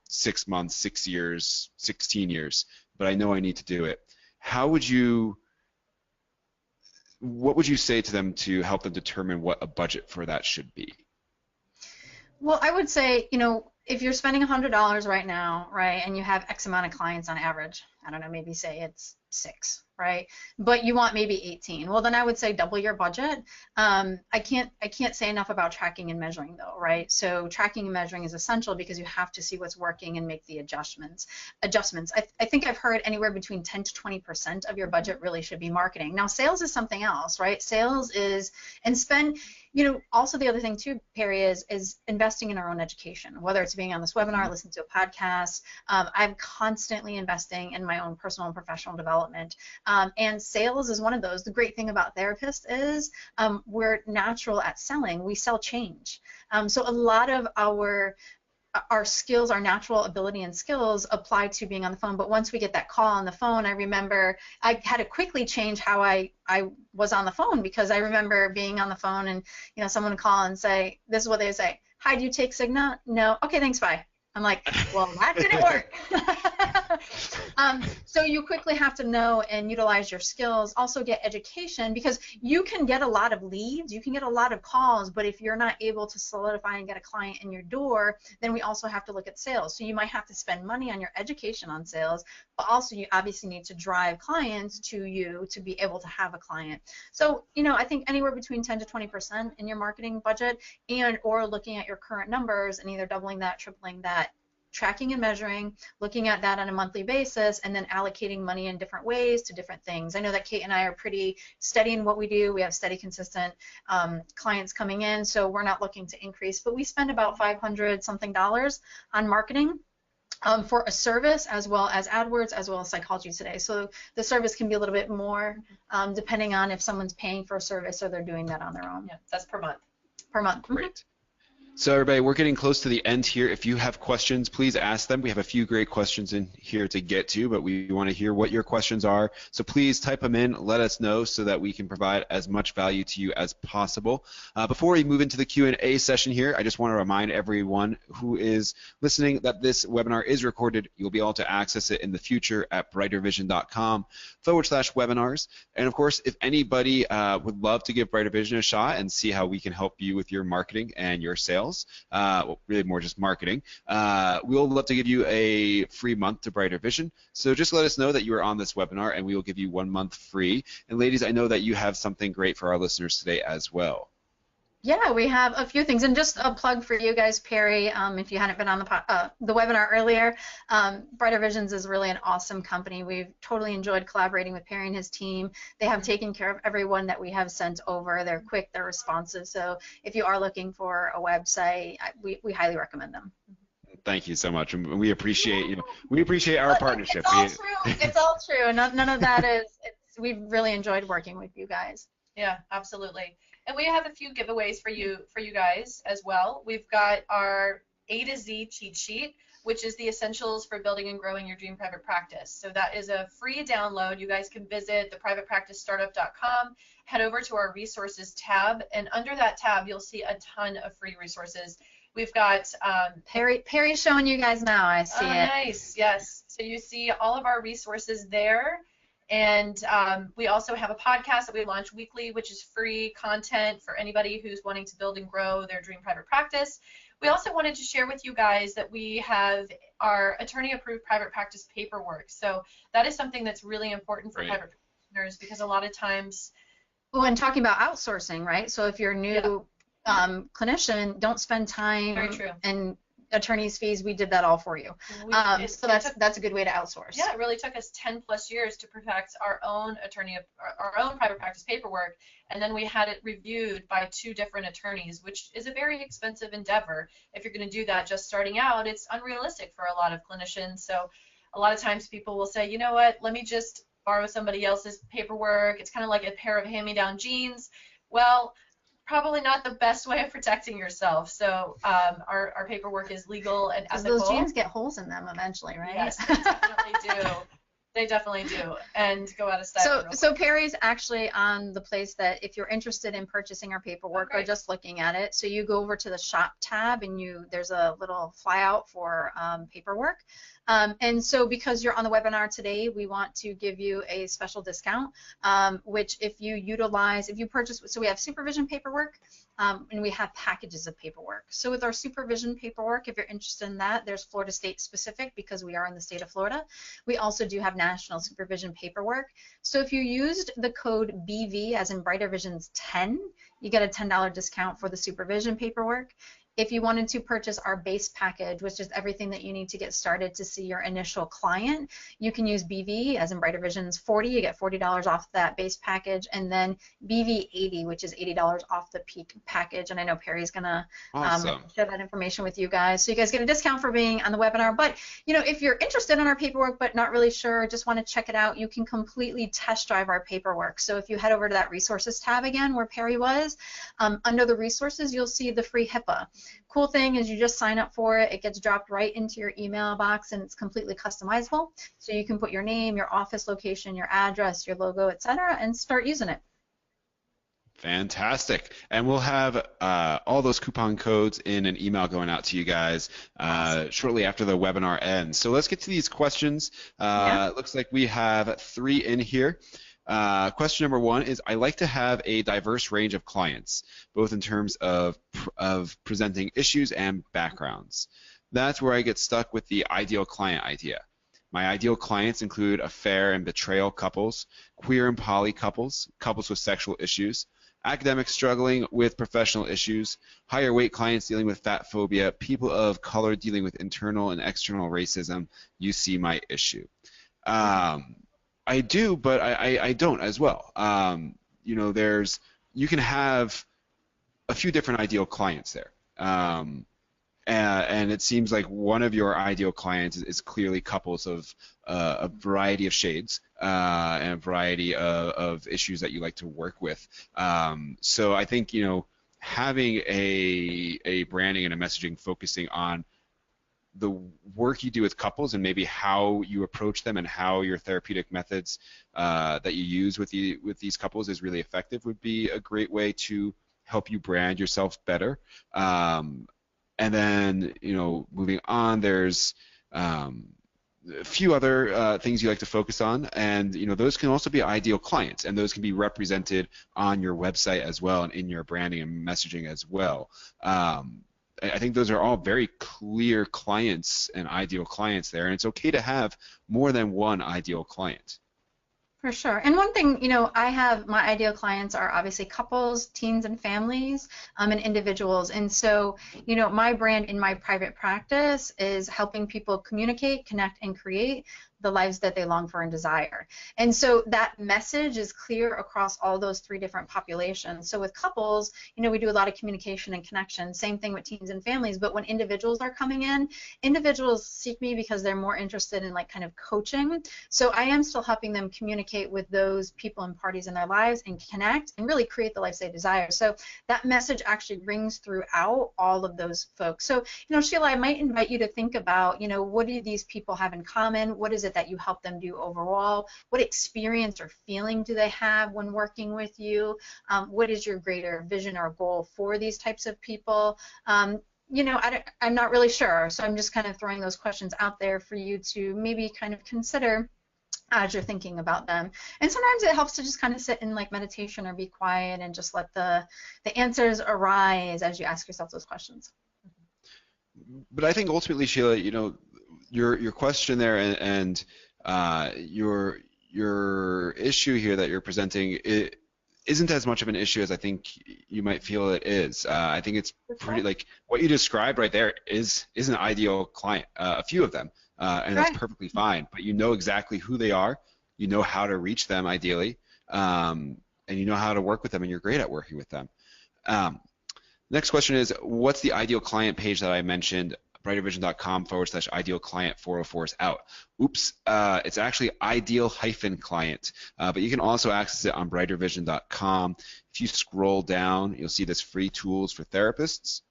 6 months, 6 years, 16 years, but I know I need to do it. What would you say to them to help them determine what a budget for that should be? Well, I would say, if you're spending $100 right now, right, and you have X amount of clients on average, I don't know, maybe say it's 6, right, but you want maybe 18, well, then I would say double your budget. I can't say enough about tracking and measuring though, right? So tracking and measuring is essential because you have to see what's working and make the adjustments. I think I've heard anywhere between 10 to 20% of your budget really should be marketing. Now, sales is something else, right? Sales is, and spend, also the other thing too, Perry, is investing in our own education, whether it's being on this webinar, listening to a podcast. I'm constantly investing in my own personal and professional development. And sales is one of those. The great thing about therapists is we're natural at selling. We sell change. So a lot of our skills, our natural ability and skills apply to being on the phone. But once we get that call on the phone, I remember I had to quickly change how I was on the phone, because I remember being on the phone and someone would call and say, this is what they would say: hi, do you take Cigna? No. Okay, thanks, bye. I'm like, well, that didn't work. So you quickly have to know and utilize your skills, also get education, because you can get a lot of leads, you can get a lot of calls, but if you're not able to solidify and get a client in your door, then we also have to look at sales. So you might have to spend money on your education on sales, but also you obviously need to drive clients to you to be able to have a client. So, I think anywhere between 10 to 20% in your marketing budget, or looking at your current numbers and either doubling that, tripling that, tracking and measuring, looking at that on a monthly basis, and then allocating money in different ways to different things. I know that Kate and I are pretty steady in what we do. We have steady, consistent clients coming in, so we're not looking to increase, but we spend about $500 something on marketing for a service, as well as AdWords, as well as Psychology Today. So the service can be a little bit more depending on if someone's paying for a service or they're doing that on their own. Yeah, that's per month. Per month. Great. So everybody, we're getting close to the end here. If you have questions, please ask them. We have a few great questions in here to get to, but we want to hear what your questions are. So please type them in, let us know so that we can provide as much value to you as possible. Before we move into the Q&A session here, I just want to remind everyone who is listening that this webinar is recorded. You'll be able to access it in the future at brightervision.com/webinars. And of course, if anybody would love to give Brighter Vision a shot and see how we can help you with your marketing and your sales, well, really more just marketing, we'll love to give you a free month to Brighter Vision. So just let us know that you are on this webinar and we will give you 1 month free. And ladies, I know that you have something great for our listeners today as well. Yeah, we have a few things, and just a plug for you guys, Perry. If you hadn't been on the webinar earlier, Brighter Visions is really an awesome company. We've totally enjoyed collaborating with Perry and his team. They have taken care of everyone that we have sent over. They're quick, they're responsive. So if you are looking for a website, we highly recommend them. Thank you so much, and we appreciate we appreciate our partnership. It's all true. It's all true. None of that is. We've really enjoyed working with you guys. Yeah, absolutely. And we have a few giveaways for you guys as well. We've got our A to Z cheat sheet, which is the essentials for building and growing your dream private practice. So that is a free download. You guys can visit theprivatepracticestartup.com, head over to our resources tab, and under that tab you'll see a ton of free resources. We've got Perry's showing you guys now. I see it. Nice, yes. So you see all of our resources there. And we also have a podcast that we launch weekly, which is free content for anybody who's wanting to build and grow their dream private practice. We also wanted to share with you guys that we have our attorney-approved private practice paperwork. So that is something that's really important for private practitioners, because a lot of times... When talking about outsourcing, right? So if you're a new clinician, don't spend time and attorney's fees. We did that all for you. So that's a good way to outsource. Yeah, it really took us 10 plus years to perfect our own our own private practice paperwork, and then we had it reviewed by 2 different attorneys, which is a very expensive endeavor. If you're going to do that just starting out, it's unrealistic for a lot of clinicians. So a lot of times people will say, you know what, let me just borrow somebody else's paperwork. It's kind of like a pair of hand-me-down jeans. Well, probably not the best way of protecting yourself. So our paperwork is legal and ethical. Those jeans get holes in them eventually, right? Yes, they definitely do. They definitely do, and go out of style. So Perry's actually on the place that if you're interested in purchasing our paperwork or just looking at it, so you go over to the shop tab and there's a little flyout for paperwork. And so because you're on the webinar today, we want to give you a special discount, which if you purchase, so we have supervision paperwork, and we have packages of paperwork. So with our supervision paperwork, if you're interested in that, there's Florida State specific because we are in the state of Florida. We also do have national supervision paperwork. So if you used the code BV, as in Brighter Visions 10, you get a $10 discount for the supervision paperwork. If you wanted to purchase our base package, which is everything that you need to get started to see your initial client, you can use BV, as in Brighter Visions 40, you get $40 off that base package, and then BV 80, which is $80 off the peak package. And I know Perry's gonna share that information with you guys, so you guys get a discount for being on the webinar. But if you're interested in our paperwork but not really sure, just want to check it out, you can completely test drive our paperwork. So if you head over to that resources tab again, where Perry was, under the resources, you'll see the free HIPAA. Cool thing is you just sign up for it. It gets dropped right into your email box, and it's completely customizable. So you can put your name, your office location, your address, your logo, etc., and start using it. Fantastic. And we'll have all those coupon codes in an email going out to you guys shortly after the webinar ends. So let's get to these questions. It looks like we have 3 in here. Question number 1 is, I like to have a diverse range of clients, both in terms of presenting issues and backgrounds. That's where I get stuck with the ideal client idea. My ideal clients include affair and betrayal couples, queer and poly couples, couples with sexual issues, academics struggling with professional issues, higher weight clients dealing with fat phobia, people of color dealing with internal and external racism. You see my issue. I do, but I don't as well. You can have a few different ideal clients there. And it seems like one of your ideal clients is clearly couples of a variety of shades and a variety of issues that you like to work with. So I think having a branding and a messaging focusing on the work you do with couples and maybe how you approach them and how your therapeutic methods that you use with these couples is really effective would be a great way to help you brand yourself better. And then, moving on, there's a few other things you like to focus on, and those can also be ideal clients, and those can be represented on your website as well and in your branding and messaging as well. I think those are all very clear clients and ideal clients there, and it's okay to have more than one ideal client. For sure. And one thing, I have my ideal clients are obviously couples, teens and families, and individuals. And so, my brand in my private practice is helping people communicate, connect, and create the lives that they long for and desire. And so that message is clear across all those three different populations. So with couples, we do a lot of communication and connection. Same thing with teens and families. But when individuals are coming in, individuals seek me because they're more interested in like kind of coaching. So I am still helping them communicate with those people and parties in their lives and connect and really create the lives they desire. So that message actually rings throughout all of those folks. So, Sheila, I might invite you to think about, what do these people have in common? What is it that you help them do overall? What experience or feeling do they have when working with you? What is your greater vision or goal for these types of people? I'm not really sure, so I'm just kind of throwing those questions out there for you to maybe kind of consider as you're thinking about them. And sometimes it helps to just kind of sit in like meditation or be quiet and just let the answers arise as you ask yourself those questions. But I think ultimately, Sheila, your question there and your issue here that you're presenting, it isn't as much of an issue as I think you might feel it is. I think it's pretty, like what you described right there is an ideal client, a few of them, and that's perfectly fine. But you know exactly who they are, you know how to reach them ideally, and you know how to work with them, and you're great at working with them. Next question is, what's the ideal client page that I mentioned? brightervision.com/ideal client 404 is out. Oops, it's actually ideal-client, but you can also access it on brightervision.com. If you scroll down, you'll see this free tools for therapists.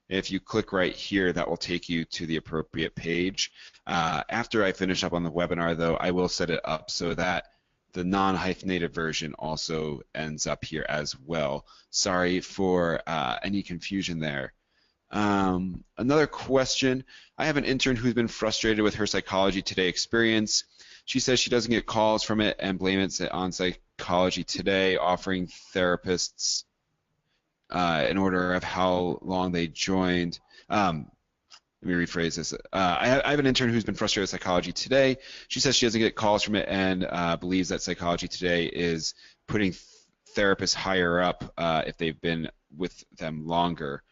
If you click right here, that will take you to the appropriate page. After I finish up on the webinar, though, I will set it up so that the non-hyphenated version also ends up here as well. Sorry for any confusion there. Another question. I have an intern who's been frustrated with her Psychology Today experience. She says she doesn't get calls from it and blames it on Psychology Today offering therapists in order of how long they joined. Let me rephrase this. I have an intern who's been frustrated with Psychology Today. She says she doesn't get calls from it and believes that Psychology Today is putting therapists higher up if they've been with them longer.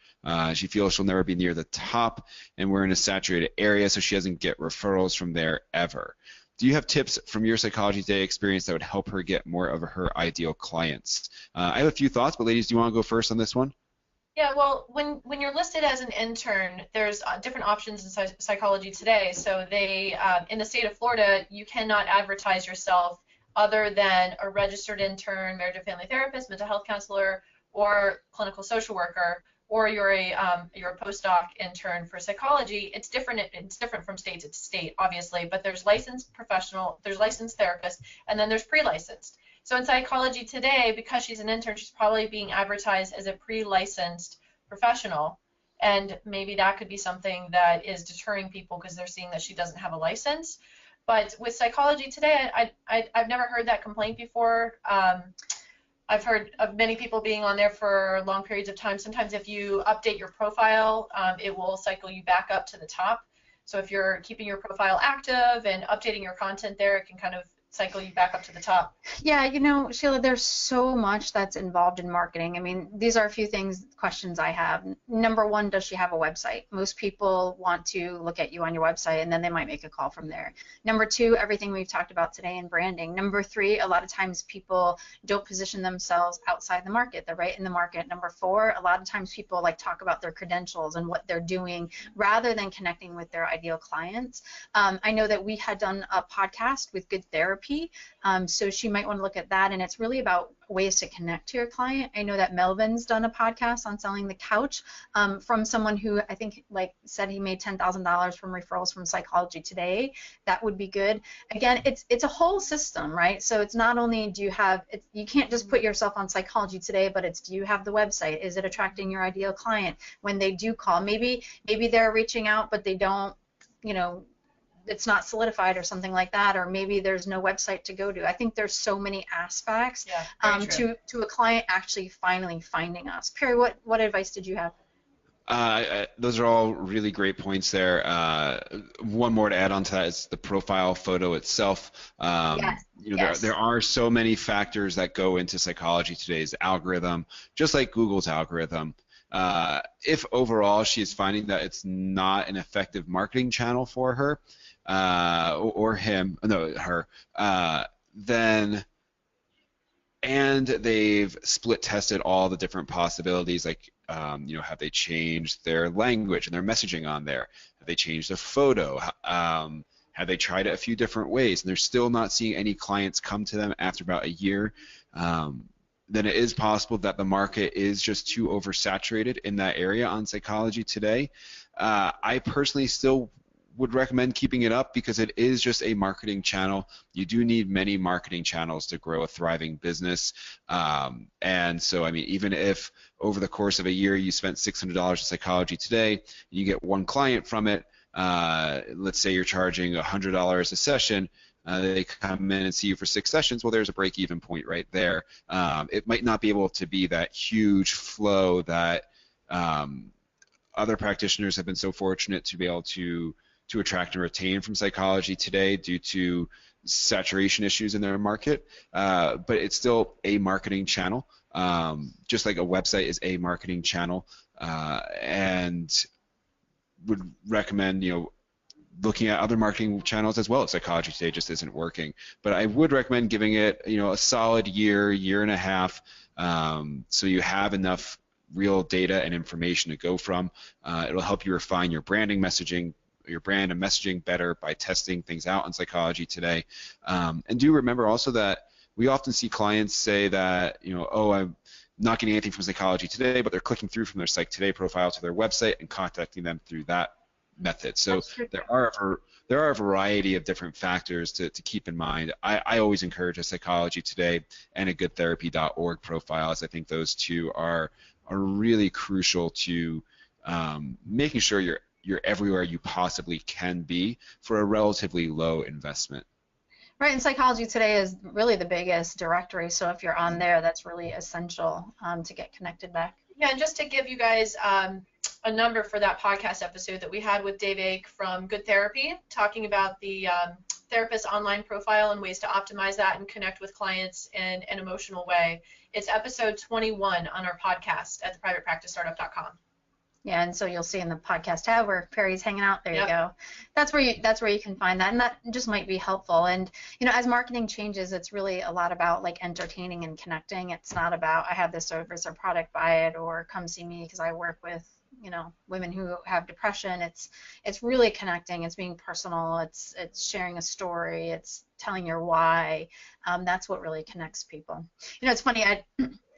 She feels she'll never be near the top, and we're in a saturated area, so she doesn't get referrals from there ever. Do you have tips from your Psychology Today experience that would help her get more of her ideal clients? I have a few thoughts, but ladies, do you want to go first on this one? Yeah, well, when you're listed as an intern, there's different options in Psychology Today. So they, in the state of Florida, you cannot advertise yourself other than a registered intern, marriage and family therapist, mental health counselor, or clinical social worker, or you're a postdoc intern for psychology. It's different. It's different from state to state, obviously. But there's licensed professional, there's licensed therapists, and then there's pre-licensed. So in Psychology Today, because she's an intern, she's probably being advertised as a pre-licensed professional, and maybe that could be something that is deterring people because they're seeing that she doesn't have a license. But with Psychology Today, I've never heard that complaint before. I've heard of many people being on there for long periods of time. Sometimes if you update your profile, it will cycle you back up to the top. So if you're keeping your profile active and updating your content there, it can kind of cycle you back up to the top. Yeah, Sheila, there's so much that's involved in marketing. I mean, these are a few questions I have. Number one, does she have a website? Most people want to look at you on your website, and then they might make a call from there. Number two, everything we've talked about today in branding. Number three, a lot of times people don't position themselves outside the market. They're right in the market. Number four, a lot of times people talk about their credentials and what they're doing rather than connecting with their ideal clients. I know that we had done a podcast with Good Therapy, so she might want to look at that, and it's really about ways to connect to your client. I know that Melvin's done a podcast on selling the couch from someone who I think said he made $10,000 from referrals from Psychology Today. That would be good. Again, it's a whole system, right? So it's not only you can't just put yourself on Psychology Today, but it's do you have the website? Is it attracting your ideal client when they do call? Maybe they're reaching out, but they don't, it's not solidified or something like that, or maybe there's no website to go to. I think there's so many aspects to a client actually finally finding us. Perry, what advice did you have? Those are all really great points there. One more to add on to that is the profile photo itself. Yes. You know, Yes. there are so many factors that go into Psychology Today's algorithm, just like Google's algorithm. If overall she is finding that it's not an effective marketing channel for her, or him, no, her, then, and they've split tested all the different possibilities, like you know, have they changed their language and their messaging on there? Have they changed the photo? Have they tried it a few different ways and they're still not seeing any clients come to them after about a year? Then it is possible that the market is just too oversaturated in that area on Psychology Today. I personally still would recommend keeping it up because it is just a marketing channel. You do need many marketing channels to grow a thriving business. And so, I mean, even if over the course of a year you spent $600 in Psychology Today, you get one client from it, let's say you're charging $100 a session, they come in and see you for 6 sessions, well, there's a break-even point right there. It might not be able to be that huge flow that other practitioners have been so fortunate to be able to attract and retain from Psychology Today due to saturation issues in their market, but it's still a marketing channel, just like a website is a marketing channel, and would recommend, you know, looking at other marketing channels as well. Psychology Today just isn't working, but I would recommend giving it, you know, a solid year and a half, so you have enough real data and information to go from. It'll help you refine your branding messaging, your brand and messaging better by testing things out on Psychology Today. And do remember also that we often see clients say that, you know, oh, I'm not getting anything from Psychology Today, but they're clicking through from their Psych Today profile to their website and contacting them through that method. So there are a variety of different factors to keep in mind. I always encourage a Psychology Today and a goodtherapy.org profile, as I think those two are really crucial to making sure you're everywhere you possibly can be for a relatively low investment. Right, and Psychology Today is really the biggest directory, so if you're on there, that's really essential to get connected back. Yeah, and just to give you guys a number for that podcast episode that we had with Dave Ake from Good Therapy, talking about the therapist online profile and ways to optimize that and connect with clients in an emotional way. It's episode 21 on our podcast at theprivatepracticestartup.com. Yeah, and so you'll see in the podcast tab where Perry's hanging out. There you go. That's where you can find that, and that just might be helpful. And you know, as marketing changes, it's really a lot about like entertaining and connecting. It's not about I have this service or product, buy it, or come see me because I work with, you know, women who have depression. It's really connecting. It's being personal. It's sharing a story. It's telling your why. That's what really connects people. You know, it's funny. I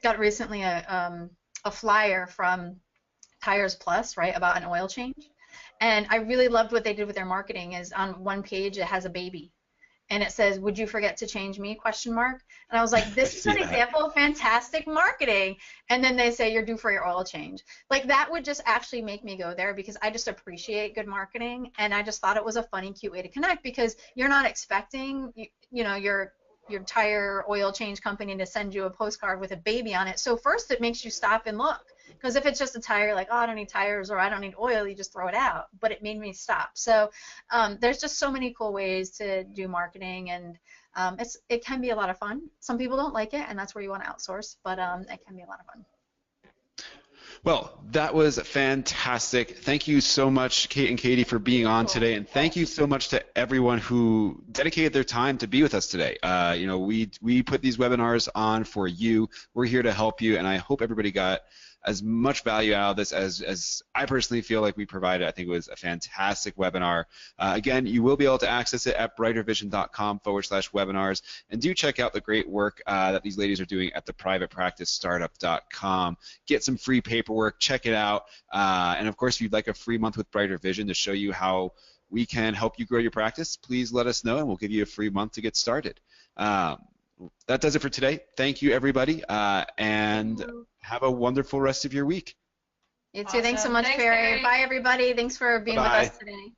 got recently a flyer from Tires Plus, right, about an oil change, and I really loved what they did with their marketing. Is on one page it has a baby, and it says, "Would you forget to change me?" ? And I was like, this is an example of fantastic marketing. And then they say you're due for your oil change. Like that would just actually make me go there because I just appreciate good marketing, and I just thought it was a funny, cute way to connect because you're not expecting, you know, your tire oil change company to send you a postcard with a baby on it. So first it makes you stop and look. Because if it's just a tire, like, oh, I don't need tires or I don't need oil, you just throw it out. But it made me stop. So there's just so many cool ways to do marketing, and it can be a lot of fun. Some people don't like it, and that's where you want to outsource, but it can be a lot of fun. Well, that was fantastic. Thank you so much, Kate and Katie, for being on today, and thank you so much to everyone who dedicated their time to be with us today. You know, we put these webinars on for you. We're here to help you, and I hope everybody got as much value out of this as I personally feel like we provided. I think it was a fantastic webinar. Again, you will be able to access it at brightervision.com/webinars, and do check out the great work that these ladies are doing at theprivatepracticestartup.com. Get some free paperwork, check it out, and of course, if you'd like a free month with Brighter Vision to show you how we can help you grow your practice, please let us know, and we'll give you a free month to get started. That does it for today. Thank you, everybody, and have a wonderful rest of your week. You too. Awesome. Thanks so much, Perry. Bye, everybody. Thanks for being with us today.